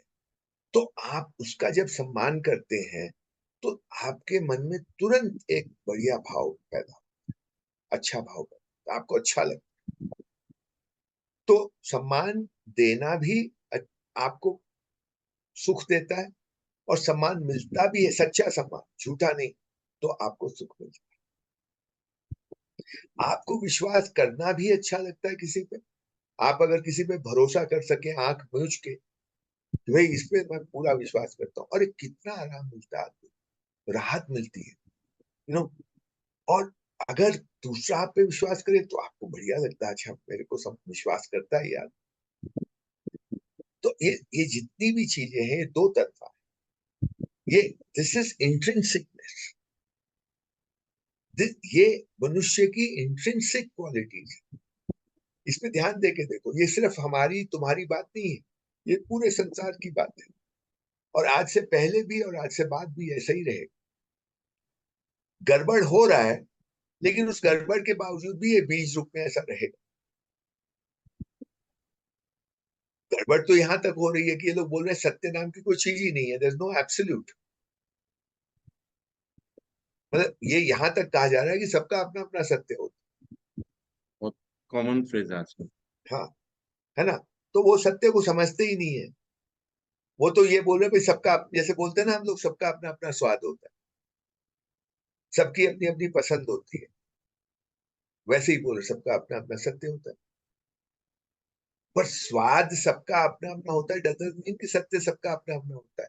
Speaker 2: तो आप उसका जब सम्मान करते हैं तो आपके मन में तुरंत एक बढ़िया भाव पैदा, अच्छा भाव पैदा, तो आपको अच्छा लगता। तो सम्मान देना भी आपको सुख देता है, और सम्मान मिलता भी है, सच्चा सम्मान, झूठा नहीं, तो आपको सुख मिलता है। आपको विश्वास करना भी अच्छा लगता है किसी पे। आप अगर किसी पे भरोसा कर सके आंख मूंझ के, कि भाई इस पे मैं पूरा विश्वास करता हूँ, अरे कितना आराम मिलता है आदमी, राहत मिलती है, यू नो। और अगर दूसरा आप पे विश्वास करे तो आपको बढ़िया लगता है, अच्छा मेरे को सब विश्वास करता है यार। तो ये जितनी भी चीजें हैं, ये दो तरफा है। ये दिस इज इंट्रिंसिकनेस, ये मनुष्य की इंट्रिंसिक क्वालिटीज। इस पे ध्यान दे के देखो, ये सिर्फ हमारी तुम्हारी बात नहीं है, ये पूरे संसार की बात है। और आज से पहले भी और आज से बाद भी ऐसा ही रहेगा। गड़बड़ हो रहा है, लेकिन उस गड़बड़ के बावजूद भी ये बीज रूप में ऐसा रहेगा। गड़बड़ तो यहां तक हो रही है कि ये लोग बोल रहे हैं सत्य नाम की कोई चीज ही नहीं है, देयर इज नो एब्सोल्यूट। मतलब ये यहां तक कहा जा रहा है कि सबका अपना अपना सत्य होता
Speaker 1: बहुत कॉमन फ्रेज है आजकल।
Speaker 2: है। हाँ, है ना। तो वो सत्य को समझते ही नहीं है। वो तो ये बोल रहे हैं भाई सबका, जैसे बोलते हैं ना हम लोग, सबका अपना अपना स्वाद होता है, सबकी अपनी अपनी पसंद होती है, वैसे ही बोल रहे सबका अपना अपना सत्य होता है। पर स्वाद सबका अपना अपना होता है, डजंट मीन कि सत्य सबका अपना अपना होता है।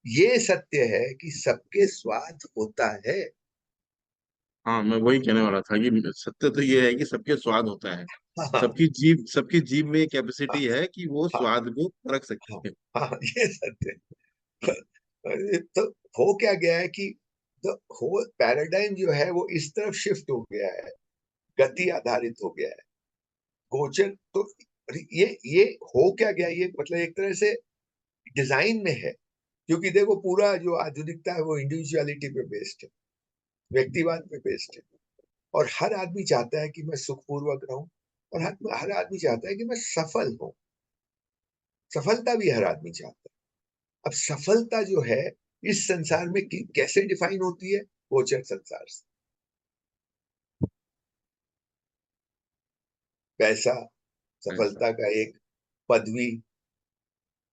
Speaker 2: ये सत्य है कि सबके स्वाद होता है।
Speaker 1: हाँ, मैं वही कहने वाला था कि सत्य तो ये है कि सबके स्वाद होता है।
Speaker 2: हाँ,
Speaker 1: सबकी जीभ में
Speaker 2: हाँ,
Speaker 1: कैपेसिटी है कि वो
Speaker 2: हाँ,
Speaker 1: स्वाद को परख
Speaker 2: हाँ,
Speaker 1: सकती है।
Speaker 2: हाँ, ये सत्य
Speaker 1: हाँ,
Speaker 2: है। तो हो क्या गया है कि द होल पैराडाइम जो है वो इस तरफ शिफ्ट हो गया है, गति आधारित हो गया है। गोचर तो ये हो क्या गया, ये मतलब एक तरह से डिजाइन में है। क्योंकि देखो पूरा जो आधुनिकता है वो इंडिविजुअलिटी पे बेस्ड है, व्यक्तिवाद पे बेस्ड है। और हर आदमी चाहता है कि मैं सुखपूर्वक रहूं, और हर आदमी चाहता है कि मैं सफल हूं। सफलता भी हर आदमी चाहता है। अब सफलता जो है इस संसार में कैसे डिफाइन होती है, गोचर संसार से। पैसा,
Speaker 1: ऐसा।
Speaker 2: सफलता का एक, पदवी,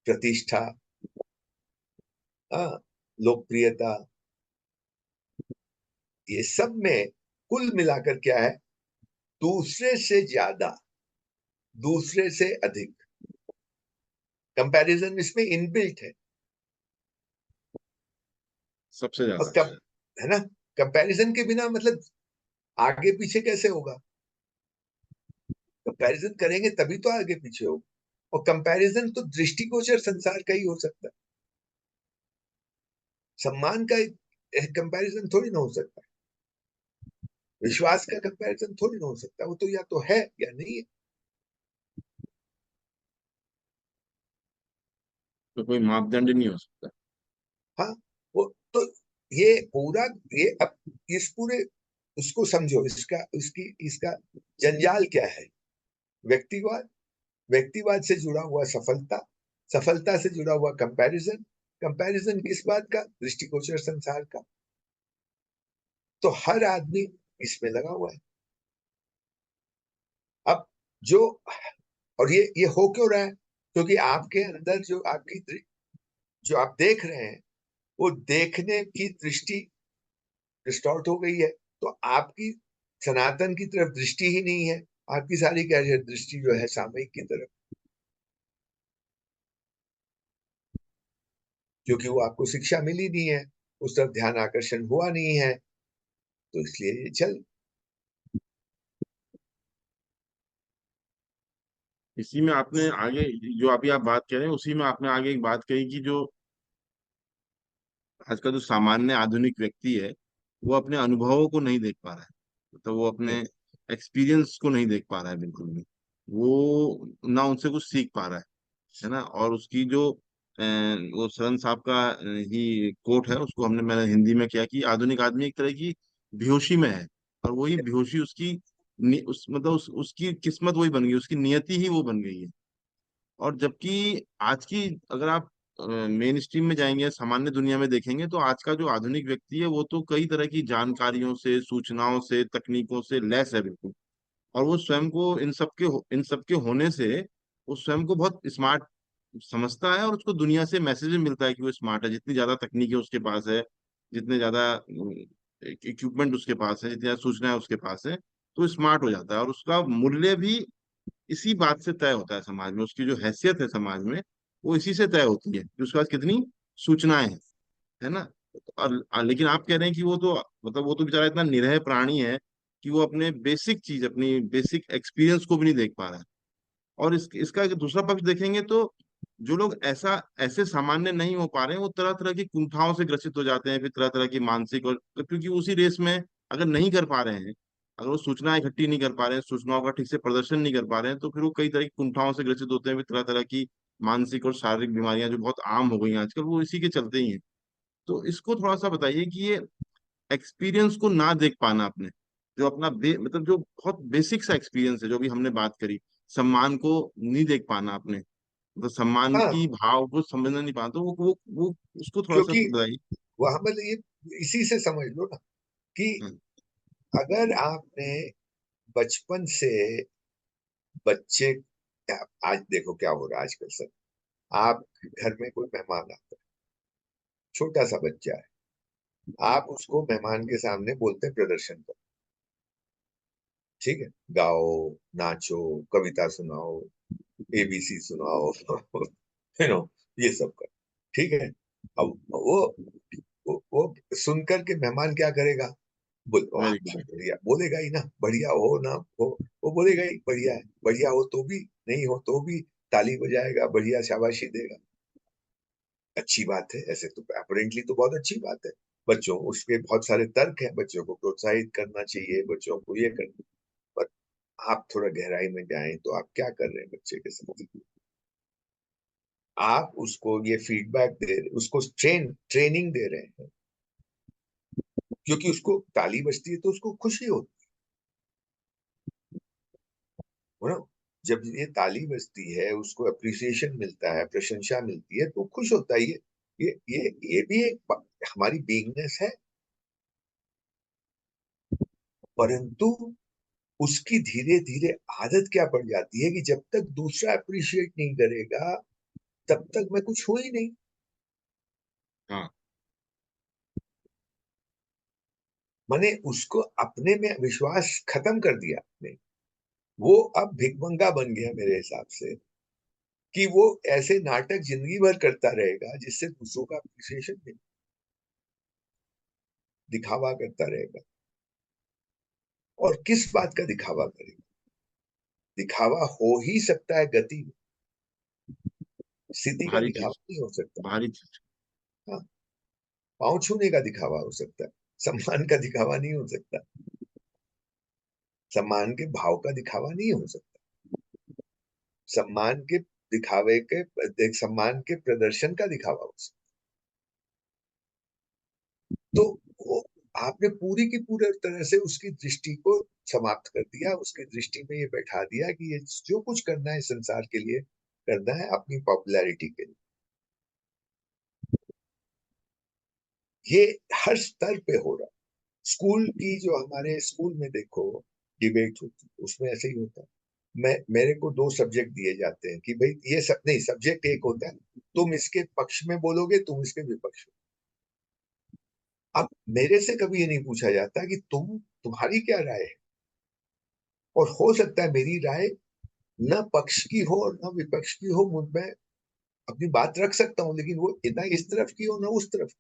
Speaker 2: प्रतिष्ठा, हाँ, लोकप्रियता, ये सब में कुल मिलाकर क्या है, दूसरे से ज्यादा, दूसरे से अधिक, कंपैरिजन इसमें इनबिल्ट है।
Speaker 1: सबसे
Speaker 2: और
Speaker 1: ज्यादा।
Speaker 2: कब, है ना, कंपैरिजन के बिना मतलब आगे पीछे कैसे होगा। कंपैरिजन करेंगे तभी तो आगे पीछे होगा। और कंपैरिजन तो दृष्टिगोचर संसार का ही हो सकता है। सम्मान का कंपैरिजन थोड़ी ना हो सकता। विश्वास का कंपैरिजन थोड़ी ना हो सकता। वो तो या तो है या नहीं है।
Speaker 1: तो कोई मापदंड नहीं हो सकता।
Speaker 2: हाँ, वो तो ये पूरा, ये अब इस पूरे उसको समझो, इसका इसकी इसका जंजाल क्या है? व्यक्तिवाद, व्यक्तिवाद से जुड़ा हुआ सफलता, सफलता से जुड़ा हुआ कंपैरिजन, कंपैरिजन किस बात का? दृष्टिगोचर संसार का। तो हर आदमी इसमें लगा हुआ है। अब जो, और ये हो क्यों रहा है? क्योंकि आपके अंदर जो आपकी जो आप देख रहे हैं, वो देखने की दृष्टि डिस्टॉर्ट हो गई है। तो आपकी सनातन की तरफ दृष्टि ही नहीं है। आपकी सारी क्या है, दृष्टि जो है सामयिक की तरफ, क्योंकि वो आपको शिक्षा मिली नहीं है, उस तरफ ध्यान आकर्षण हुआ नहीं है, तो इसलिए ये चल।
Speaker 1: इसी में आपने आगे, जो अभी आप बात कह रहे हैं उसी में आपने आगे एक बात कही कि जो आज का जो सामान्य आधुनिक व्यक्ति है, वो अपने अनुभवों को नहीं देख पा रहा है, तो वो अपने एक्सपीरियंस को नहीं देख पा रहा है बिल्कुल भी। वो ना उनसे कुछ सीख पा रहा है ना। और उसकी जो वो सरन साहब का ही कोट है, उसको मैंने हिंदी में किया कि आधुनिक आदमी एक तरह की बेहोशी में है, और वही बेहोशी उसकी मतलब उसकी किस्मत वही बन गई, उसकी नियति ही वो बन गई है। और जबकि आज की, अगर आप मेन स्ट्रीम में जाएंगे, सामान्य दुनिया में देखेंगे, तो आज का जो आधुनिक व्यक्ति है वो तो कई तरह की जानकारियों से, सूचनाओं से, तकनीकों से लैस है बिल्कुल। और वो स्वयं को इन सब के होने से वो स्वयं को बहुत स्मार्ट समझता है, और उसको दुनिया से मैसेज भी मिलता है कि वो स्मार्ट है। जितनी ज्यादा तकनीकें उसके पास है, जितने ज्यादा इक्विपमेंट उसके पास है, जितनी ज्यादा सूचनाएं उसके पास है, तो स्मार्ट हो जाता है। और उसका मूल्य भी इसी बात से तय होता है समाज में, उसकी जो हैसियत है समाज में, वो इसी से तय होती है कि उसके पास कितनी सूचनाएं हैं, है ना। लेकिन आप कह रहे हैं कि वो तो, मतलब वो तो बेचारा इतना निरह प्राणी है कि वो अपने बेसिक चीज, अपनी बेसिक एक्सपीरियंस को भी नहीं देख पा रहा है। और इसका एक दूसरा पक्ष देखेंगे तो जो लोग ऐसे सामान्य नहीं हो पा रहे हैं, वो तरह तरह की कुंठाओं से ग्रसित हो जाते हैं, फिर तरह तरह की मानसिक, और क्योंकि उसी रेस में अगर नहीं कर पा रहे हैं, अगर वो सूचनाएं इकट्ठी नहीं कर पा रहे हैं, सूचनाओं का ठीक से प्रदर्शन नहीं कर पा रहे हैं, तो फिर वो कई तरह की कुंठाओं से ग्रसित होते हैं, फिर तरह तरह की मानसिक और शारीरिक बीमारियां जो बहुत आम हो गई हैं आजकल, वो इसी के चलते ही हैं। तो इसको थोड़ा सा बताइए कि ये एक्सपीरियंस को ना देख पाना अपने, जो अपना मतलब जो बहुत बेसिक सा एक्सपीरियंस है, जो भी हमने बात करी, सम्मान को नहीं देख पाना अपने, मतलब सम्मान
Speaker 2: हाँ,
Speaker 1: की भाव को समझना नहीं पाना, तो वो उसको थोड़ा सा
Speaker 2: क्योंकि
Speaker 1: बताइए।
Speaker 2: वहां मतलब ये इसी से समझ लो ना कि
Speaker 1: हम्म,
Speaker 2: अगर आपने बचपन से बच्चे, आज देखो क्या हो रहा है आजकल सर, आप घर में कोई मेहमान आता है, छोटा सा बच्चा है, आप उसको मेहमान के सामने बोलते हैं प्रदर्शन करो, ठीक है, गाओ, नाचो, कविता सुनाओ, एबीसी सुनाओ, ये सब कर, ठीक है। अब वो सुन करके मेहमान क्या करेगा? बोल, वाह
Speaker 1: वेरी
Speaker 2: बहुत
Speaker 1: गुड।
Speaker 2: बढ़िया, बोलेगा ही ना, बढ़िया हो ना हो, वो बोलेगा ही बढ़िया है, बढ़िया हो तो भी, नहीं हो तो भी ताली बजाएगा, बढ़िया शाबाशी देगा। अच्छी बात है, ऐसे तो अपरेंटली तो बहुत अच्छी बात है। बच्चों, उसके बहुत सारे तर्क हैं, बच्चों को प्रोत्साहित करना चाहिए, बच्चों को ये करना। पर आप थोड़ा गहराई में जाएं तो आप क्या कर रहे हैं बच्चे के साथ? आप उसको ये फीडबैक दे रहे, उसको ट्रेनिंग दे रहे हैं, क्योंकि उसको ताली बजती है तो उसको खुशी होती है ना। जब ये ताली बजती है, उसको अप्रिसिएशन मिलता है, प्रशंसा मिलती है, तो खुश होता है। ये भी एक हमारी बीइंगनेस है। परंतु उसकी धीरे धीरे आदत क्या पड़ जाती है कि जब तक दूसरा अप्रिशिएट नहीं करेगा, तब तक मैं कुछ हूं ही नहीं।
Speaker 1: हाँ।
Speaker 2: मैंने उसको अपने में विश्वास खत्म कर दिया आपने। वो अब भिखमंगा बन गया मेरे हिसाब से, कि वो ऐसे नाटक जिंदगी भर करता रहेगा जिससे दूसरों का अप्रिसिएशन मिले, दिखावा करता रहेगा। और किस बात का दिखावा करेगा? दिखावा हो ही सकता है गति में, स्थिति का
Speaker 1: भारी
Speaker 2: दिखावा
Speaker 1: चीज,
Speaker 2: नहीं हो सकता।
Speaker 1: भारी चीज।
Speaker 2: हाँ, पांव छूने का दिखावा हो सकता है, सम्मान का दिखावा नहीं हो सकता। सम्मान के भाव का दिखावा नहीं हो सकता। सम्मान के दिखावे के, देख सम्मान के प्रदर्शन का दिखावा हो सकता है। तो वो आपने पूरी की पूरी तरह से उसकी दृष्टि को समाप्त कर दिया, उसकी दृष्टि में ये बैठा दिया कि ये जो कुछ करना है संसार के लिए करना है, अपनी पॉपुलैरिटी के लिए। ये हर स्तर पे हो रहा है। स्कूल की जो हमारे स्कूल में देखो डिबेट होती है, उसमें ऐसे ही होता है। मेरे को दो सब्जेक्ट दिए जाते हैं कि भाई ये सब नहीं, सब्जेक्ट एक होता है, तुम इसके पक्ष में बोलोगे, तुम इसके विपक्ष में। अब मेरे से कभी ये नहीं पूछा जाता कि तुम्हारी क्या राय है, और हो सकता है मेरी राय न पक्ष की हो और न विपक्ष की हो, मुझ में अपनी बात रख सकता हूं, लेकिन वो ना इस तरफ की हो ना उस तरफ।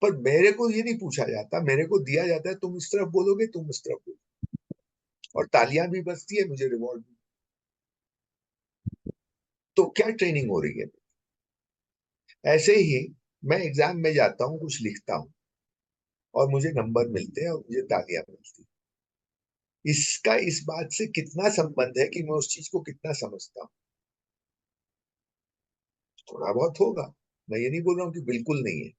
Speaker 2: पर मेरे को ये नहीं पूछा जाता, मेरे को दिया जाता है तुम इस तरफ बोलोगे, तुम इस तरफ बोलोगे, और तालियां भी बजती है, मुझे रिवॉर्ड भी। तो क्या ट्रेनिंग हो रही है? ऐसे ही मैं एग्जाम में जाता हूँ, कुछ लिखता हूँ, और मुझे नंबर मिलते हैं और मुझे तालियां मिलती हैं। इसका इस बात से कितना संबंध है कि मैं उस चीज को कितना समझता हूँ? थोड़ा बहुत होगा, मैं ये नहीं बोल रहा हूँ कि बिल्कुल नहीं है,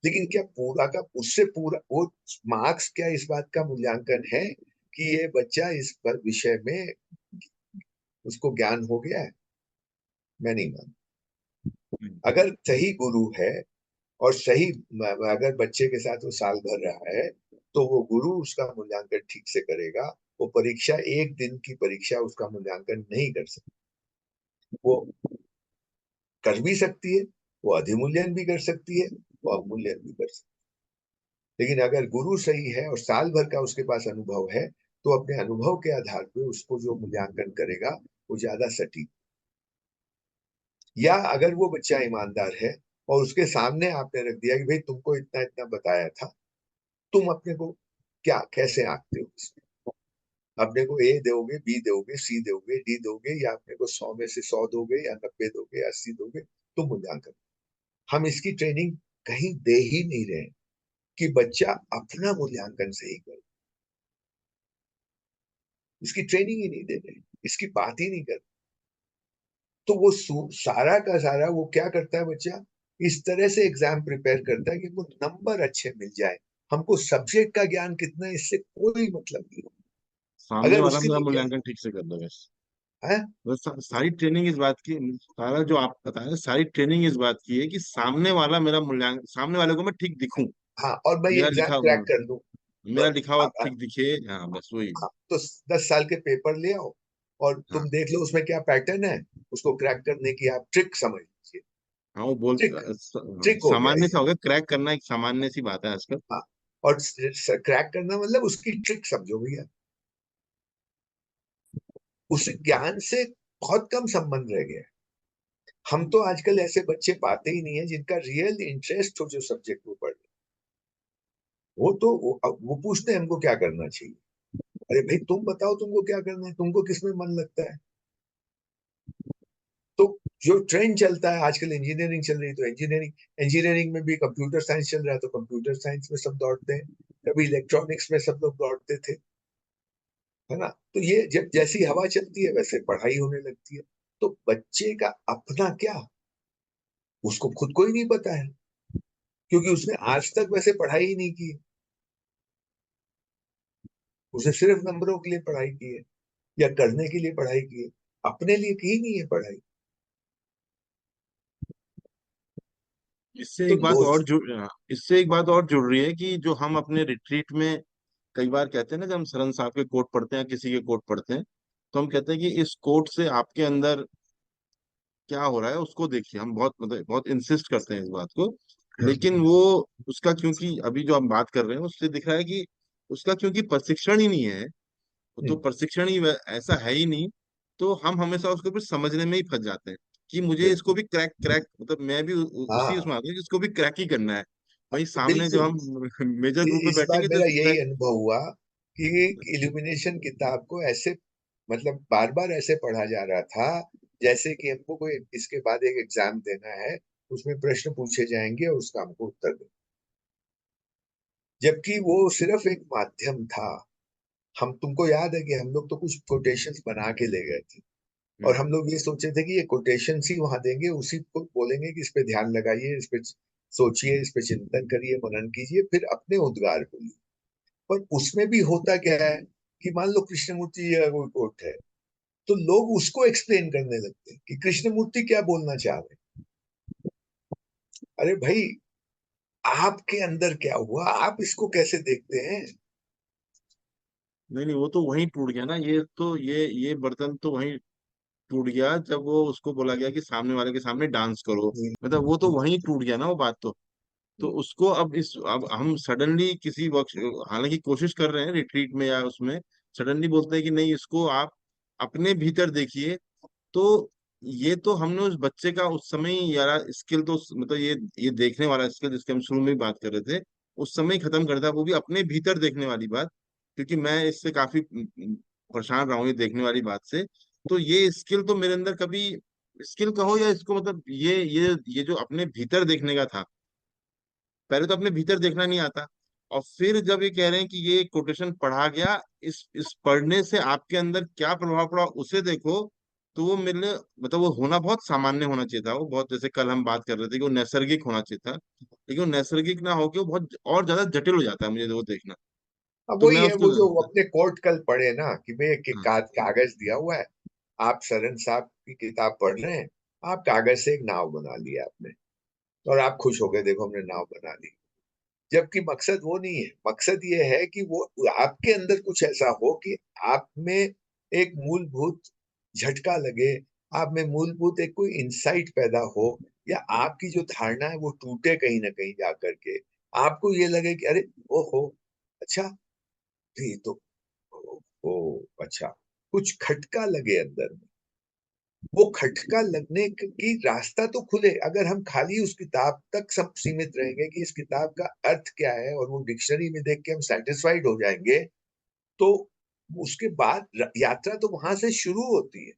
Speaker 2: लेकिन क्या पूरा का उससे पूरा वो मार्क्स क्या इस बात का मूल्यांकन है कि ये बच्चा इस पर विषय में उसको ज्ञान हो गया है? मैं नहीं मानता। अगर सही गुरु है और सही, अगर बच्चे के साथ वो साल भर रहा है, तो वो गुरु उसका मूल्यांकन ठीक से करेगा। वो परीक्षा, एक दिन की परीक्षा उसका मूल्यांकन नहीं कर सकती। वो कर भी सकती है, वो अधिमूल्यन भी कर सकती है, वो अवमूल्यन भी कर सकती है। लेकिन अगर गुरु सही है और साल भर का उसके पास अनुभव है, तो अपने अनुभव के आधार पे उसको जो मूल्यांकन करेगा वो ज्यादा सटीक। या अगर वो बच्चा ईमानदार है और उसके सामने आपने रख दिया कि भाई तुमको इतना इतना बताया था, तुम अपने को क्या कैसे आंकते हो इसमें? अपने को ए दोगे, बी दोगे, सी दोगे, डी दोगे, या अपने को 100 में से 100 दोगे, या 90 दोगे, या 80 दोगे? तुम मूल्यांकन। हम इसकी ट्रेनिंग कहीं दे ही नहीं रहे कि बच्चा अपना मूल्यांकन सही करे। इसकी ट्रेनिंग ही नहीं दे रहे, इसकी बात ही नहीं कर। तो वो सारा का सारा वो क्या करता है बच्चा? इस तरह से एग्जाम प्रिपेयर करता है कि वो नंबर अच्छे मिल जाए। हमको सब्जेक्ट का ज्ञान कितना है इससे कोई मतलब नहीं।
Speaker 1: सामने
Speaker 2: अगर
Speaker 1: वाला
Speaker 2: उसके
Speaker 1: मेरा
Speaker 2: लिए क्या
Speaker 1: मूल्यांकन ठीक से कर दे बस।
Speaker 2: है।
Speaker 1: बस सारी ट्रेनिंग इस बात की, सारा जो आप बता रहे हैं सारी ट्रेनिंग इस बात की है कि सामने वाला मेरा मूल्यांकन, सामने वाले को मैं ठीक दिखूं।
Speaker 2: हाँ, और मैं ये
Speaker 1: मेरा
Speaker 2: एग्जाम
Speaker 1: लिखा
Speaker 2: क्रैक कर लूं।
Speaker 1: मेरा लिखा हुआ
Speaker 2: हाँ,
Speaker 1: ठीक दिखे, हाँ बस वही।
Speaker 2: तो 10 साल के पेपर ले आओ और
Speaker 1: हाँ
Speaker 2: तुम देख लो उसमें क्या पैटर्न है। उसको क्रैक करने की आप ट्रिक समझ लीजिए।
Speaker 1: हाँ वो बोल
Speaker 2: ट्रिक,
Speaker 1: हाँ,
Speaker 2: ट्रिक हो गया
Speaker 1: सामान्य
Speaker 2: ये।
Speaker 1: सा हो गया, क्रैक करना एक सामान्य सी बात है आजकल।
Speaker 2: हाँ, और क्रैक करना मतलब उसकी ट्रिक समझो भैया। उस ज्ञान से बहुत कम संबंध रह गया है। हम तो आजकल ऐसे बच्चे पाते ही नहीं है जिनका रियल इंटरेस्ट हो जो सब्जेक्ट में पढ़ रहे। वो पूछते हैं हमको क्या करना चाहिए। अरे भाई तुम बताओ तुमको क्या करना है, तुमको किसमें मन लगता है? तो जो ट्रेंड चलता है आजकल, इंजीनियरिंग चल रही है तो इंजीनियरिंग, इंजीनियरिंग में भी कंप्यूटर साइंस चल रहा है तो कंप्यूटर साइंस में सब दौड़ते हैं। कभी इलेक्ट्रॉनिक्स में सब लोग दौड़ते थे, है ना? तो ये जब जैसी हवा चलती है वैसे पढ़ाई होने लगती है। तो बच्चे का अपना क्या, उसको खुद को ही नहीं पता है, क्योंकि उसने आज तक वैसे पढ़ाई ही नहीं की है। उसने सिर्फ नंबरों के लिए पढ़ाई की है, या करने के लिए पढ़ाई की है, अपने लिए की ही नहीं है पढ़ाई।
Speaker 1: इससे
Speaker 2: तो
Speaker 1: एक बात और
Speaker 2: दोस्त।
Speaker 1: जुड़ इससे एक बात और जुड़ रही है कि जो हम अपने रिट्रीट में कई बार कहते हैं ना, जब हम सरन साहब के कोट पढ़ते हैं, किसी के कोट पढ़ते हैं, तो हम कहते हैं कि इस कोट से आपके अंदर क्या हो रहा है उसको देखिए। हम बहुत मतलब बहुत इंसिस्ट करते हैं इस बात को। लेकिन वो उसका, क्योंकि अभी जो हम बात कर रहे हैं उससे दिख रहा है कि उसका क्योंकि प्रशिक्षण ही नहीं है, तो
Speaker 2: हम्म,
Speaker 1: प्रशिक्षण ही ऐसा है ही नहीं, तो हम हमेशा उसको फिर समझने में ही फंस जाते हैं कि मुझे इसको
Speaker 2: बिल्कुल।
Speaker 1: भी क्रैक क्रैक मतलब मैं भी उसी
Speaker 2: हाँ,
Speaker 1: उसमें आता हूँ कि इसको भी क्रैक ही करना है। वहीं सामने जब
Speaker 2: बिल्कुल।
Speaker 1: हम मेजर ग्रुप में
Speaker 2: इस बार
Speaker 1: बैठेंगे तो
Speaker 2: मेरा
Speaker 1: इसको
Speaker 2: यही
Speaker 1: क्रैक।
Speaker 2: अनुभव हुआ कि इल्यूमिनेशन किताब को ऐसे, मतलब बार बार ऐसे पढ़ा जा रहा था जैसे कि हमको कोई इसके बाद एक एग्जाम देना है, उसमें प्रश्न पूछे जाएंगे और उसका हमको उत्तर देना। जबकि वो सिर्फ एक माध्यम था। हम, तुमको याद है कि हम लोग तो कुछ कोटेशंस बना के ले गए थे। और
Speaker 1: हम्म।
Speaker 2: हम लोग ये सोचे थे कि ये कोटेशन ही वहां देंगे, उसी को बोलेंगे कि इस पे ध्यान लगाइए, इस पे सोचिए, इस पे चिंतन करिए, मनन कीजिए, फिर अपने उद्गार बोलिए। पर उसमें भी होता क्या है कि मान लो कृष्णमूर्ति जी का कोई कोट है, तो लोग उसको एक्सप्लेन करने लगते हैं कि कृष्णमूर्ति क्या बोलना चाह रहे हैं। अरे भाई, आपके अंदर क्या हुआ, आप इसको कैसे देखते हैं?
Speaker 1: नहीं नहीं, वो तो वहीं टूट गया ना, ये तो ये बर्तन तो वहीं टूट गया जब वो उसको बोला गया कि सामने वाले के सामने डांस करो। मतलब वो तो वहीं टूट गया ना वो बात तो उसको अब हम सडनली किसी वक्त, हालांकि कोशिश कर रहे हैं रिट्रीट में या उसमें, सडनली बोलते हैं कि नहीं इसको आप अपने भीतर देखिए। तो ये तो हमने उस बच्चे का उस समय ही यार स्किल तो मतलब ये देखने वाला स्किल जिसके हम शुरू में ही बात कर रहे थे, उस समय ही खत्म कर दिया, वो भी अपने भीतर देखने वाली बात। क्योंकि मैं इससे काफी परेशान रहा हूँ ये देखने वाली बात से। तो ये स्किल तो मेरे अंदर कभी, स्किल कहो या इसको मतलब ये जो अपने भीतर देखने का था, पहले तो अपने भीतर देखना नहीं आता। और फिर जब ये कह रहे हैं कि ये कोटेशन पढ़ा गया, इस पढ़ने से आपके अंदर क्या प्रभाव पड़ा उसे देखो, तो वो मेरे लिए मतलब वो होना बहुत सामान्य होना चाहिए था। वो बहुत, जैसे कल हम बात कर रहे थे कि वो नैसर्गिक होना चाहिए था, लेकिन वो नैसर्गिक ना होके वो बहुत और ज्यादा जटिल हो जाता है मुझे वो देखना।
Speaker 2: अब
Speaker 1: तो
Speaker 2: वही
Speaker 1: मैं
Speaker 2: है,
Speaker 1: उसको,
Speaker 2: वो जो अपने कोर्ट कल पढ़े ना कि भाई एक
Speaker 1: हाँ
Speaker 2: कागज दिया हुआ है, आप सरन साहब की किताब पढ़ रहे हैं, आप कागज से एक नाव बना लिया आपने, और आप खुश हो गए, देखो हमने नाव बना ली। जबकि मकसद वो नहीं है, मकसद ये है कि वो आपके अंदर कुछ ऐसा हो कि आप में एक मूलभूत झटका लगे, आप में मूलभूत एक कोई इंसाइट पैदा हो, या आपकी जो धारणा है वो टूटे कहीं ना कहीं जा करके, आपको ये लगे कि अरे ओहो, अच्छा, ये तो, ओ अच्छा, कुछ खटका लगे अंदर में। वो खटका लगने की रास्ता तो खुले, अगर हम खाली उस किताब तक सब सीमित रहेंगे कि इस किताब का अर्थ क्या है और वो डिक्शनरी में देख के हम सेटिस्फाइड हो जाएंगे, तो उसके बाद यात्रा तो वहां से शुरू होती है।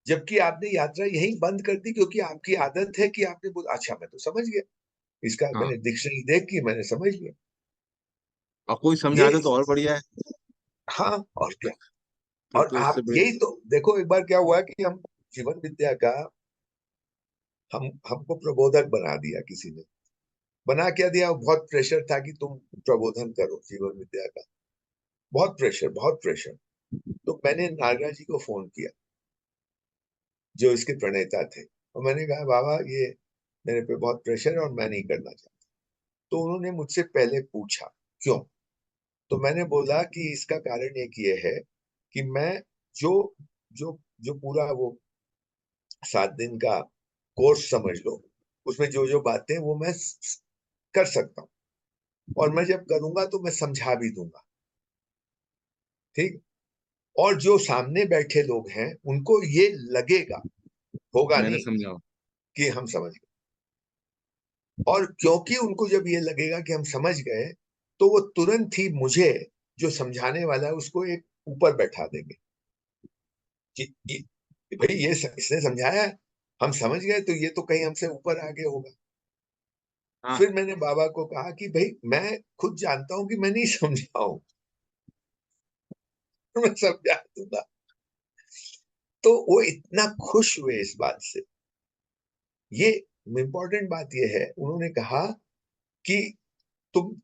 Speaker 2: जबकि आपने यात्रा यही बंद कर दी क्योंकि आपकी आदत है कि आपने बोला अच्छा मैं तो समझ गया, इसका
Speaker 1: हाँ।
Speaker 2: मैंने डिक्शनरी देख के मैंने समझ लिया।
Speaker 1: और कोई
Speaker 2: ये,
Speaker 1: समझा दे तो और बढ़िया है।
Speaker 2: हाँ, और क्या।
Speaker 1: फिर
Speaker 2: और
Speaker 1: तो इससे
Speaker 2: आप
Speaker 1: बड़े।
Speaker 2: यही तो देखो, एक बार क्या हुआ कि हम जीवन विद्या का, हमको प्रबोधक बना दिया किसी ने। बना क्या दिया, बहुत प्रेशर था कि तुम प्रबोधन करो जीवन विद्या का, बहुत प्रेशर, बहुत प्रेशर। तो मैंने नागराज जी को फोन किया, जो इसके प्रणेता थे, और मैंने कहा बाबा ये मेरे पे बहुत प्रेशर है और मैं नहीं करना चाहता। तो उन्होंने मुझसे पहले पूछा क्यों। तो मैंने बोला कि इसका कारण एक ये है कि मैं जो जो जो पूरा वो 7 दिन का कोर्स समझ लो, उसमें जो जो बातें वो मैं कर सकता हूँ, और मैं जब करूंगा तो मैं समझा भी दूंगा, ठीक। और जो सामने बैठे लोग हैं उनको ये लगेगा, होगा
Speaker 1: मैंने
Speaker 2: नहीं,
Speaker 1: समझा।
Speaker 2: कि हम समझ गए। और क्योंकि उनको जब ये लगेगा कि हम समझ गए, तो वो तुरंत ही मुझे, जो समझाने वाला है, उसको एक ऊपर बैठा देंगे कि भाई ये इसने समझाया है, हम समझ गए, तो ये तो कहीं हमसे ऊपर आगे होगा।
Speaker 1: हाँ
Speaker 2: फिर मैंने बाबा को कहा कि भाई मैं खुद जानता हूं कि मैं नहीं समझा हूं, मैं समझा दूंगा। तो वो इतना खुश हुए इस बात से। ये इंपॉर्टेंट बात ये है, उन्होंने कहा कि तुम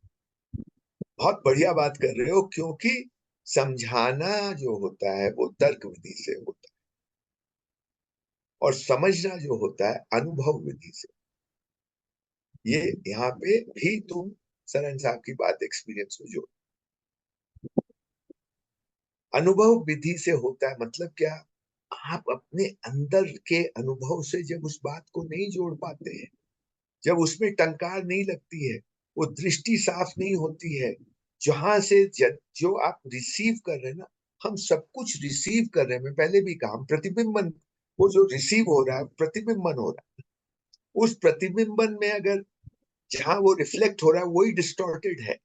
Speaker 2: बहुत बढ़िया बात कर रहे हो, क्योंकि समझाना जो होता है वो तर्क विधि से होता है, और समझना जो होता है अनुभव विधि से। ये यहाँ पे भी तुम सरन साहब की बात एक्सपीरियंस को जोड़, अनुभव विधि से होता है, मतलब क्या, आप अपने अंदर के अनुभव से जब उस बात को नहीं जोड़ पाते हैं, जब उसमें टंकार नहीं लगती है, वो दृष्टि साफ नहीं होती है, जहां से जो आप रिसीव कर रहे हैं ना, हम सब कुछ रिसीव कर रहे हैं, मैं पहले भी कहा, हम प्रतिबिंबन, वो जो रिसीव हो रहा है प्रतिबिंबन हो रहा है, उस प्रतिबिंबन में अगर जहां वो रिफ्लेक्ट हो रहा है वही डिस्टॉर्टेड है,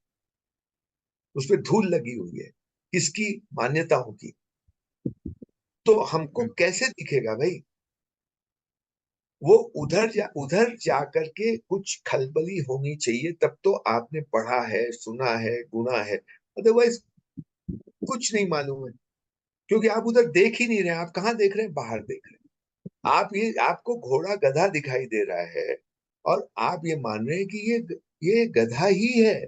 Speaker 2: उस पर धूल लगी हुई है, किसकी, मान्यताओं की, तो हमको कैसे दिखेगा भाई। वो उधर जा करके कुछ खलबली होनी चाहिए, तब तो आपने पढ़ा है, सुना है, गुना है, अदरवाइज कुछ नहीं मालूम है। क्योंकि आप उधर देख ही नहीं रहे हैं। आप कहाँ देख रहे हैं? बाहर देख रहे हैं। आप ये, आपको घोड़ा गधा दिखाई दे रहा है और आप ये मान रहे हैं कि ये गधा ही है,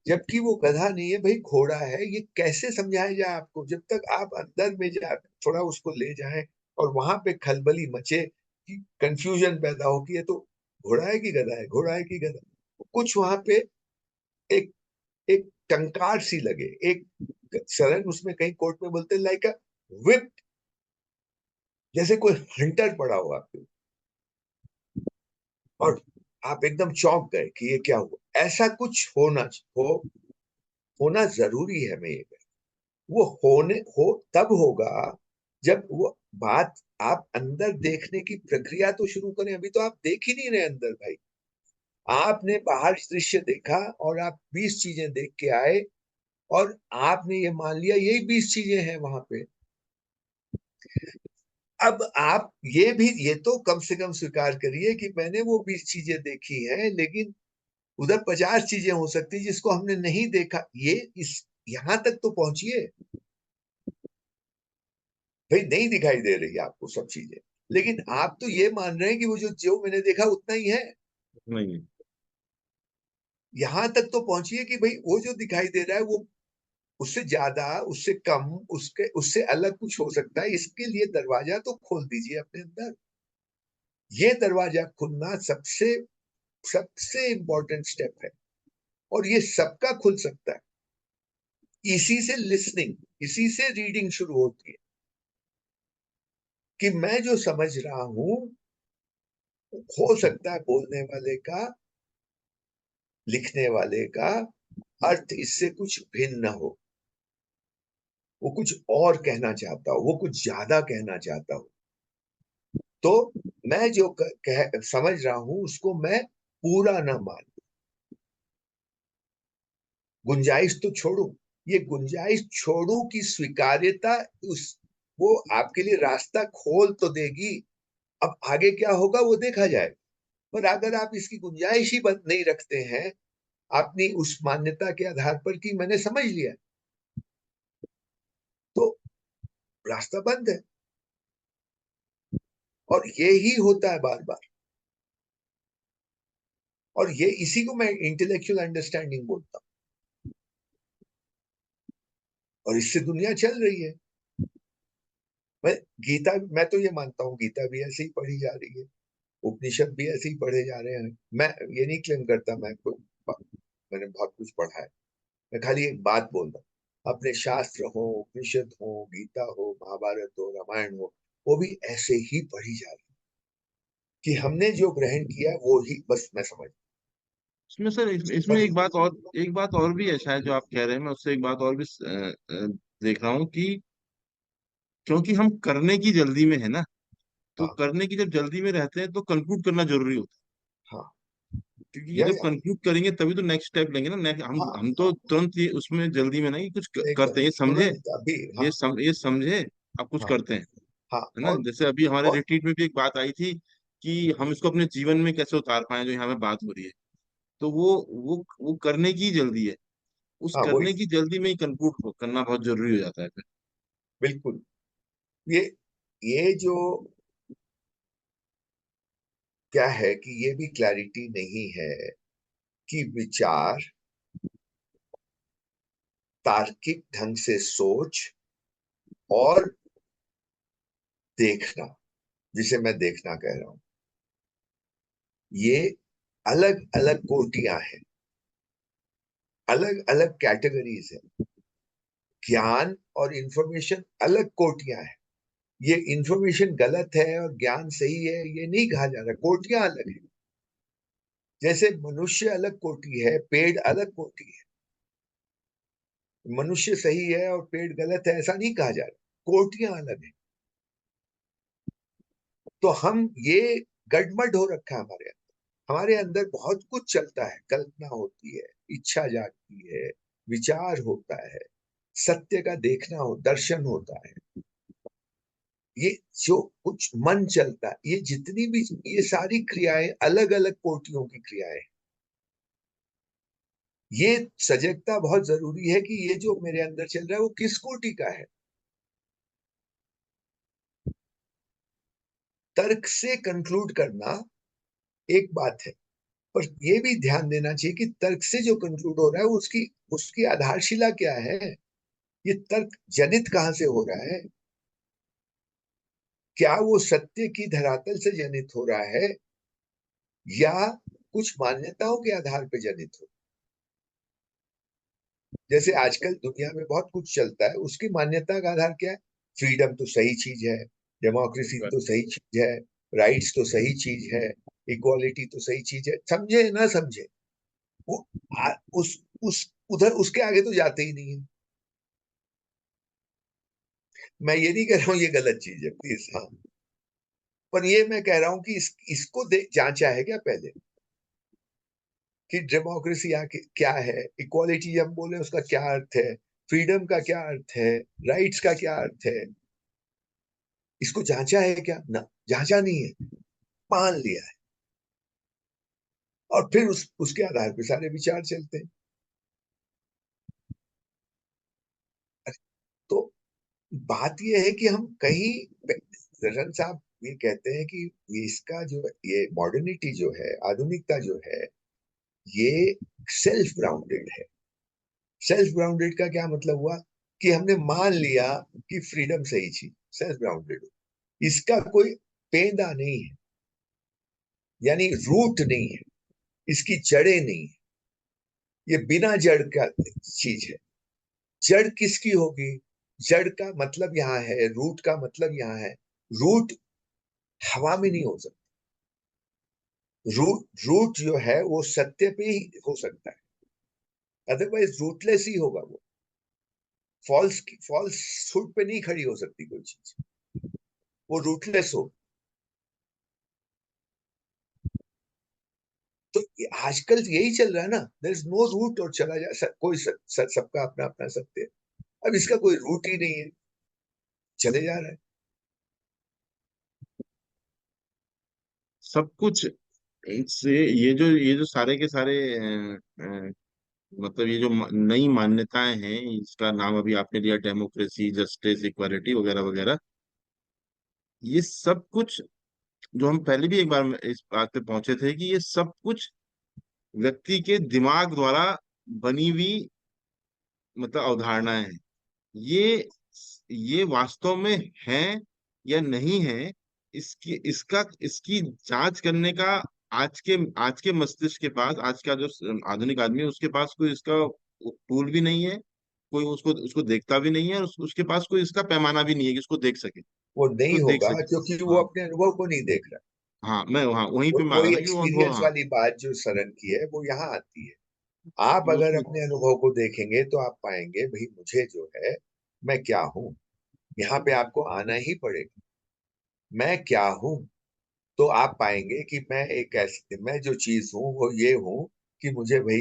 Speaker 2: जबकि वो गधा नहीं है भाई, घोड़ा है। ये कैसे समझाया जाए आपको? जब तक आप अंदर में जा, थोड़ा उसको ले जाएं और वहां पे खलबली मचे, कि कंफ्यूजन पैदा हो कि ये तो घोड़ा है कि गधा है, घोड़ा है कि गधा। कुछ वहां पे एक एक टंकार सी लगे, एक सरन उसमें कहीं कोर्ट में बोलते लाइक अ विप, जैसे कोई हंटर पड़ा हो आपके, और आप एकदम चौंक गए कि ये क्या हुआ। ऐसा कुछ हो होना जरूरी है। मैं ये कहता हूं, वो होने हो तब होगा जब वो बात, आप अंदर देखने की प्रक्रिया तो शुरू करें। अभी तो आप देख ही नहीं रहे अंदर भाई। आपने बाहर दृश्य देखा और आप 20 चीजें देख के आए, और आपने ये मान लिया यही 20 चीजें हैं वहां पे। अब आप ये तो कम से कम स्वीकार करिए कि मैंने वो 20 चीजें देखी हैं, लेकिन उधर 50 चीजें हो सकती जिसको हमने नहीं देखा। ये इस यहां तक तो पहुंचिए भाई। नहीं दिखाई दे रही आपको सब चीजें, लेकिन आप तो ये मान रहे हैं कि वो जो मैंने देखा उतना ही है।
Speaker 1: नहीं है।
Speaker 2: यहां तक तो पहुंचिए कि भाई वो जो दिखाई दे रहा है वो उससे ज्यादा, उससे कम, उसके उससे अलग कुछ हो सकता है। इसके लिए दरवाजा तो खोल दीजिए अपने अंदर। ये दरवाजा खुलना सबसे सबसे इंपॉर्टेंट स्टेप है, और ये सबका खुल सकता है। इसी से लिसनिंग, इसी से रीडिंग शुरू होती है, कि मैं जो समझ रहा हूं, हो सकता है बोलने वाले का, लिखने वाले का अर्थ इससे कुछ भिन्न हो। वो कुछ और कहना चाहता हो, वो कुछ ज्यादा कहना चाहता हो। तो मैं जो समझ रहा हूं उसको मैं पूरा ना मान, गुंजाइश तो छोड़ू। ये गुंजाइश छोड़ू की स्वीकार्यता, उस वो आपके लिए रास्ता खोल तो देगी। अब आगे क्या होगा वो देखा जाए। पर अगर आप इसकी गुंजाइश ही बंद नहीं रखते हैं, अपनी उस मान्यता के आधार पर कि मैंने समझ लिया, तो रास्ता बंद है। और ये ही होता है बार बार। और ये इसी को मैं इंटेलेक्चुअल अंडरस्टैंडिंग बोलता हूँ। और इससे दुनिया चल रही है। मैं गीता, मैं तो ये मानता हूँ गीता भी ऐसे ही पढ़ी जा रही है, उपनिषद भी ऐसे ही पढ़े जा रहे हैं। मैं ये नहीं क्लेम करता मैंने बहुत कुछ पढ़ा है। मैं खाली एक बात बोल रहा हूँ, अपने शास्त्र हो, उपनिषद हो, गीता हो, महाभारत हो, रामायण हो, वो भी ऐसे ही पढ़ी जा रही है, कि हमने जो ग्रहण किया वो ही बस मैं समझ।
Speaker 1: इसमें सर, इसमें
Speaker 2: बस
Speaker 1: एक बात और भी है शायद जो आप कह रहे हैं, मैं उससे एक बात और भी देख रहा हूँ कि क्योंकि हम करने की जल्दी में है ना, तो
Speaker 2: हाँ
Speaker 1: करने की जब जल्दी में रहते हैं तो कंक्लूड करना जरूरी होता है।
Speaker 2: हाँ,
Speaker 1: क्योंकि ये जब
Speaker 2: या
Speaker 1: कंक्लूड करेंगे तभी तो नेक्स्ट स्टेप लेंगे ना।
Speaker 2: हाँ
Speaker 1: हम तो
Speaker 2: हाँ,
Speaker 1: तुरंत ये उसमें जल्दी में नहीं कुछ करते
Speaker 2: एकदम
Speaker 1: हैं, ये समझे,
Speaker 2: तुरंत अभी। हाँ
Speaker 1: ये समझे, अब कुछ
Speaker 2: हाँ
Speaker 1: करते हैं,
Speaker 2: हाँ।
Speaker 1: है ना। जैसे अभी हमारे
Speaker 2: और
Speaker 1: रिट्रीट में भी एक बात आई थी कि हम इसको अपने जीवन में कैसे उतार पाए, जो यहाँ पे बात हो रही है। तो वो करने की जल्दी है, उस
Speaker 2: हाँ वही,
Speaker 1: करने की जल्दी में ही कंक्लूड करना बहुत जरूरी हो जाता है फिर।
Speaker 2: बिल्कुल। ये ये जो क्या है कि ये भी क्लैरिटी नहीं है कि विचार, तार्किक ढंग से सोच और देखना, जिसे मैं देखना कह रहा हूं, ये अलग अलग कोटियां हैं, अलग अलग कैटेगरीज है। ज्ञान और इंफॉर्मेशन अलग कोटियां हैं। ये इंफॉर्मेशन गलत है और ज्ञान सही है ये नहीं कहा जा रहा, कोटियां अलग है। जैसे मनुष्य अलग कोटि है, पेड़ अलग कोटि है। मनुष्य सही है और पेड़ गलत है ऐसा नहीं कहा जा रहा, कोटियां अलग है। तो हम ये गड़बड़ हो रखा है हमारे अंदर। हमारे अंदर बहुत कुछ चलता है, कल्पना होती है, इच्छा जागती है, विचार होता है, सत्य का देखना हो, दर्शन होता है। ये जो कुछ मन चलता है, ये जितनी भी, ये सारी क्रियाएं अलग अलग कोटियों की क्रियाएं। ये सजगता बहुत जरूरी है कि ये जो मेरे अंदर चल रहा है वो किस कोटि का है। तर्क से कंक्लूड करना एक बात है, पर यह भी ध्यान देना चाहिए कि तर्क से जो कंक्लूड हो रहा है उसकी उसकी आधारशिला क्या है। ये तर्क जनित कहां से हो रहा है? क्या वो सत्य की धरातल से जनित हो रहा है या कुछ मान्यताओं के आधार पर जनित हो? जैसे आजकल दुनिया में बहुत कुछ चलता है, उसकी मान्यता का आधार क्या है? फ्रीडम तो सही चीज है, डेमोक्रेसी तो सही चीज है, राइट्स तो सही चीज है, इक्वालिटी तो सही चीज है, समझे ना समझे, वो उस उधर उसके आगे तो जाते ही नहीं है। मैं ये नहीं कह रहा हूं ये गलत चीज है, प्लीज, हाँ, पर ये मैं कह रहा हूं कि इसको जांचा है क्या पहले कि डेमोक्रेसी क्या है, इक्वालिटी जब हम बोले उसका क्या अर्थ है, फ्रीडम का क्या अर्थ है, राइट्स का क्या अर्थ है? इसको जांचा है क्या? ना, जांचा नहीं है, मान लिया है, और फिर उसके आधार पर सारे विचार चलते हैं। तो बात यह है कि हम कहीं, रतन साहब ये कहते हैं कि ये इसका जो ये मॉडर्निटी जो है, आधुनिकता जो है, ये सेल्फ ग्राउंडेड है। सेल्फ ग्राउंडेड का क्या मतलब हुआ? कि हमने मान लिया कि फ्रीडम सही चीज, सेल्फ ग्राउंडेड। इसका कोई पेंदा नहीं है, यानी रूट नहीं है, इसकी जड़ें नहीं है, ये बिना जड़ का चीज है। जड़ किसकी होगी? जड़ का मतलब यहां है, रूट का मतलब यहां है, रूट हवा में नहीं हो सकता। रूट जो है वो सत्य पे ही हो सकता है, अदरवाइज रूटलेस ही होगा वो। फॉल्स फॉल्स हुड पे नहीं खड़ी हो सकती कोई चीज, वो रूटलेस हो। तो आजकल यही चल रहा है ना, देयर इज नो रूट, और चला जा कोई सबका अपना अपना सत्य है। अब इसका कोई रूट ही नहीं है, चले जा रहा है।
Speaker 1: सब कुछ इससे, ये जो सारे के सारे मतलब ये जो नई मान्यताएं हैं, इसका नाम अभी आपने लिया डेमोक्रेसी, जस्टिस, इक्वालिटी वगैरह वगैरह, ये सब कुछ जो हम पहले भी एक बार इस बात पे पहुंचे थे कि ये सब कुछ व्यक्ति के दिमाग द्वारा बनी हुई मतलब अवधारणाएं हैं। ये ये वास्तव में है या नहीं है, इसकी जांच करने का आज के मस्तिष्क के पास, आज का जो आधुनिक आदमी है उसके पास कोई इसका टूल भी नहीं है, कोई उसको उसको देखता भी नहीं है, और उसके पास कोई इसका पैमाना भी नहीं है कि उसको देख सके,
Speaker 2: वो नहीं
Speaker 1: कोई देख
Speaker 2: होगा
Speaker 1: सके।
Speaker 2: क्योंकि वो
Speaker 1: हाँ,
Speaker 2: अपने अनुभव को नहीं देख रहा।
Speaker 1: हाँ, मैं वहाँ वहीं पे मैं आ रहा
Speaker 2: वही
Speaker 1: था कि वो अनुभव,
Speaker 2: एक्सपीरियंस
Speaker 1: हाँ,
Speaker 2: वाली बात जो शरण की है वो यहाँ आती है। आप
Speaker 1: वो
Speaker 2: अगर
Speaker 1: उसको,
Speaker 2: अपने अनुभव को देखेंगे तो आप पाएंगे भाई मुझे जो है, मैं क्या हूं, यहाँ पे आपको आना ही पड़ेगा। मैं क्या हूं, तो आप पाएंगे कि मैं एक ऐसी, मैं जो चीज हूं वो ये हूं कि मुझे भाई,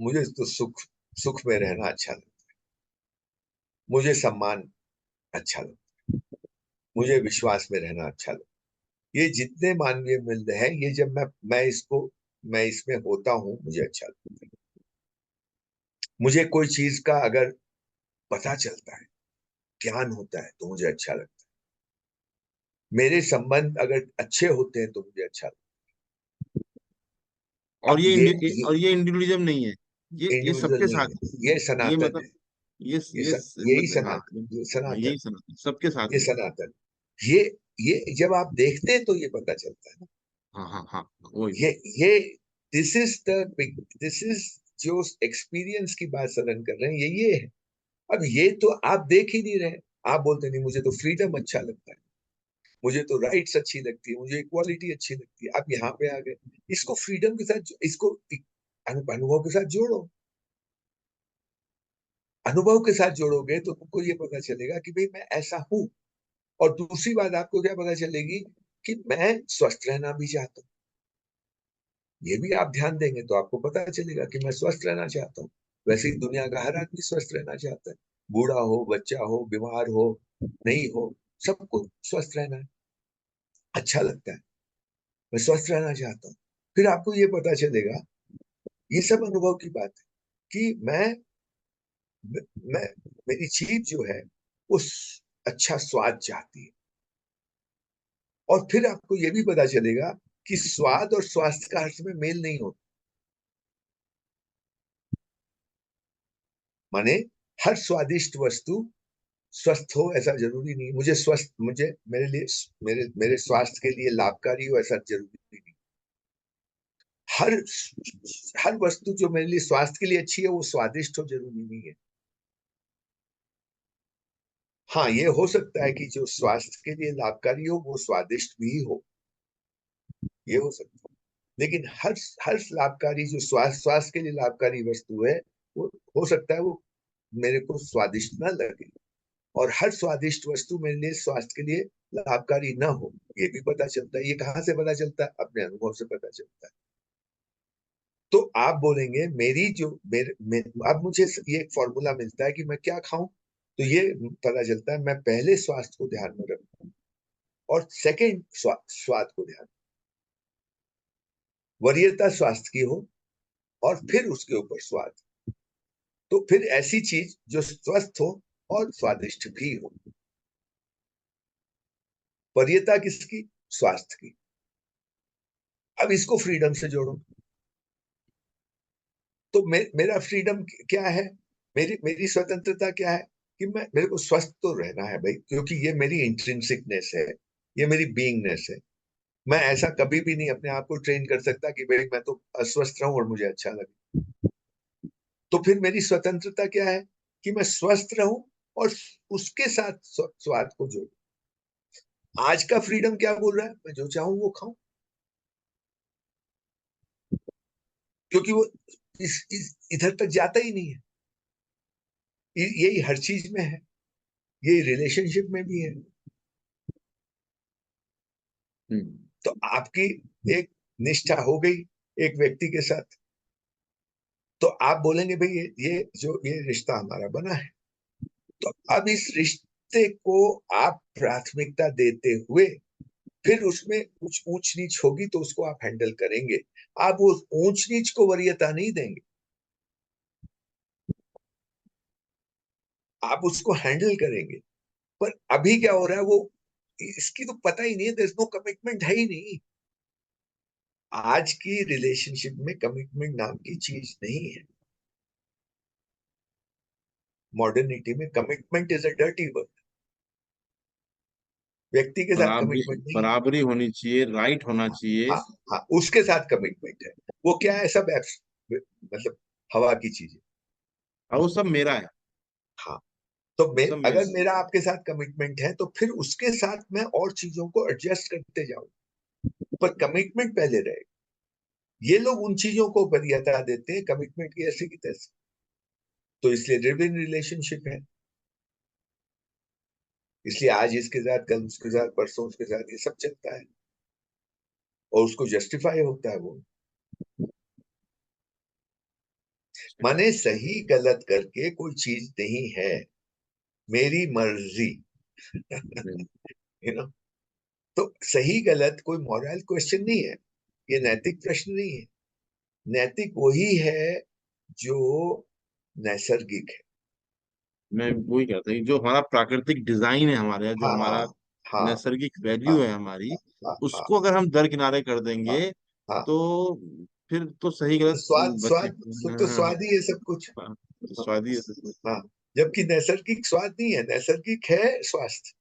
Speaker 2: मुझे तो सुख सुख में रहना अच्छा लगता है, मुझे सम्मान अच्छा लगता है, मुझे विश्वास में रहना अच्छा लगता है। ये जितने मानवीय मूल्य हैं, ये जब मैं इसमें होता हूं मुझे अच्छा लगता है। मुझे कोई चीज का अगर पता चलता है, ज्ञान होता है, तो मुझे अच्छा लगता है। मेरे संबंध अगर अच्छे होते हैं तो मुझे अच्छा लगता है।
Speaker 1: और
Speaker 2: अब
Speaker 1: ये इंडिविजुअलिज्म नहीं है, ये
Speaker 2: इंडिविजुअल
Speaker 1: सबके
Speaker 2: नहीं
Speaker 1: साथ है।
Speaker 2: है, ये
Speaker 1: ये
Speaker 2: सनातन
Speaker 1: मतलब
Speaker 2: है। यही
Speaker 1: मतलब हाँ,
Speaker 2: सनातन, ये
Speaker 1: यही
Speaker 2: सनातन,
Speaker 1: सबके साथ
Speaker 2: ये
Speaker 1: है।
Speaker 2: सनातन। ये ये जब आप देखते हैं तो ये पता चलता है ना।
Speaker 1: हाँ, हाँ, हाँ, वही।
Speaker 2: ये this is the this is जो एक्सपीरियंस की बात सरन कर रहे हैं, ये है। अब ये तो आप देख ही नहीं रहे। आप बोलते नहीं मुझे तो फ्रीडम अच्छा लगता है, मुझे तो राइट्स अच्छी लगती है, मुझे इक्वालिटी अच्छी लगती है। आप यहाँ पे आ गए, इसको फ्रीडम के साथ, इसको अनुभव के साथ जोड़ो। अनुभव के साथ जोड़ोगे तो तुमको ये पता चलेगा कि भाई मैं ऐसा हूं। और दूसरी बात आपको क्या पता चलेगी? कि मैं स्वस्थ रहना भी चाहता हूँ। ये भी आप ध्यान देंगे तो आपको पता चलेगा कि मैं स्वस्थ रहना चाहता हूँ। वैसे ही दुनिया का हर आदमी स्वस्थ रहना चाहता है, बूढ़ा हो, बच्चा हो, बीमार हो, नहीं हो, सबको स्वस्थ रहना है, अच्छा लगता है। मैं स्वस्थ रहना चाहता हूँ। फिर आपको ये पता चलेगा, ये सब अनुभव की बात है कि मैं मेरी जीभ जो है वो अच्छा स्वाद चाहती है, और फिर आपको ये भी पता चलेगा कि स्वाद और स्वास्थ्य का अर्थ में मेल नहीं होता। माने हर स्वादिष्ट वस्तु स्वस्थ हो ऐसा जरूरी नहीं। मुझे मेरे लिए मेरे स्वास्थ्य के लिए लाभकारी हो ऐसा जरूरी नहीं। हर हर वस्तु जो मेरे लिए स्वास्थ्य के लिए अच्छी है वो स्वादिष्ट हो जरूरी नहीं है। हाँ, ये हो सकता है कि जो स्वास्थ्य के लिए लाभकारी हो वो स्वादिष्ट भी हो, ये हो सकता है। लेकिन हर हर लाभकारी जो स्वास्थ्य के लिए लाभकारी वस्तु है वो हो सकता है वो मेरे को स्वादिष्ट ना लगे। और हर स्वादिष्ट वस्तु मेरे लिए स्वास्थ्य के लिए लाभकारी ना हो, ये भी पता चलता है। ये कहाँ से पता चलता है? अपने अनुभव से पता चलता है। तो आप बोलेंगे मेरी जो अब मुझे ये एक फॉर्मूला मिलता है कि मैं क्या खाऊं, तो ये पता चलता है मैं पहले स्वास्थ्य को ध्यान में रखूं और सेकंड स्वाद को ध्यान, वरीयता स्वास्थ्य की हो और फिर उसके ऊपर स्वाद। तो फिर ऐसी चीज जो स्वस्थ हो और स्वादिष्ट भी हो। वरीयता किसकी? स्वास्थ्य की। अब इसको फ्रीडम से जोड़ो। तो मेरा फ्रीडम क्या है? मेरी मेरी स्वतंत्रता क्या है? कि मेरे को स्वस्थ तो रहना है भाई, क्योंकि ये मेरी इंट्रिंसिकनेस है, ये मेरी बीइंगनेस है। मैं ऐसा कभी भी नहीं अपने आप को ट्रेन कर सकता कि भाई मैं तो अस्वस्थ रहूं और मुझे अच्छा लगे। तो फिर मेरी स्वतंत्रता क्या है? कि मैं स्वस्थ रहूं और उसके साथ स्वाद को जोड़ूं। आज का फ्रीडम क्या बोल रहा है? मैं जो चाहूं वो खाऊं, क्योंकि वो इधर तक जाता ही नहीं है। यही हर चीज में है, यही रिलेशनशिप में भी है। तो आपकी एक निष्ठा हो गई एक व्यक्ति के साथ, तो आप बोलेंगे भाई ये रिश्ता हमारा बना है, तो अब इस रिश्ते को आप प्राथमिकता देते हुए फिर उसमें कुछ ऊंच नीच होगी तो उसको आप हैंडल करेंगे। आप उस ऊंच नीच को वरीयता नहीं देंगे, आप उसको हैंडल करेंगे। पर अभी क्या हो रहा है वो इसकी तो पता ही नहीं है, देयर इज नो कमिटमेंट है ही नहीं। आज की रिलेशनशिप में कमिटमेंट नाम की चीज नहीं है। मॉडर्निटी में commitment is a dirty word. व्यक्ति के साथ
Speaker 1: बराबरी,
Speaker 2: कमिटमेंट नहीं है।
Speaker 1: बराबरी होनी चाहिए, राइट होना
Speaker 2: हाँ,
Speaker 1: चाहिए।
Speaker 2: हाँ, हाँ, उसके साथ कमिटमेंट है। वो क्या है? सब मतलब हवा की चीज है।
Speaker 1: और वो सब मेरा है,
Speaker 2: हाँ, तो
Speaker 1: सब
Speaker 2: अगर
Speaker 1: मेरा है।
Speaker 2: मेरा आपके साथ कमिटमेंट है तो फिर उसके साथ मैं और चीजों को एडजस्ट करते जाऊं, पर कमिटमेंट पहले रहे। ये लोग उन चीजों को वरीयता देते हैं कमिटमेंट की ऐसे की तैसे, तो इसलिए लिव इन रिलेशनशिप है। इसलिए आज इसके साथ, कल उसके साथ, परसों उसके साथ, ये सब चलता है और उसको जस्टिफाई होता है वो। माने सही गलत करके कोई चीज नहीं है, मेरी मर्जी। यू नो तो सही गलत कोई मॉरल क्वेश्चन नहीं है, ये नैतिक प्रश्न नहीं है। नैतिक वही है जो नैसर्गिक है।
Speaker 1: मैं वही कहता हूँ कि जो हमारा प्राकृतिक डिजाइन है हमारे यहाँ, जो
Speaker 2: हाँ,
Speaker 1: हमारा
Speaker 2: हाँ,
Speaker 1: नैसर्गिक
Speaker 2: हाँ,
Speaker 1: वैल्यू है हमारी,
Speaker 2: हाँ, हाँ,
Speaker 1: उसको अगर हम दरकिनारे कर
Speaker 2: हाँ,
Speaker 1: देंगे
Speaker 2: हाँ।
Speaker 1: तो फिर तो सही गलत
Speaker 2: स्वाद
Speaker 1: बच्चे।
Speaker 2: स्वाद तो
Speaker 1: हाँ,
Speaker 2: स्वाद ही है सब कुछ।
Speaker 1: हाँ, तो
Speaker 2: हाँ,
Speaker 1: स्वादी है सब कुछ।
Speaker 2: हाँ। जबकि नैसर्गिक स्वाद नहीं है, नैसर्गिक है स्वास्थ्य।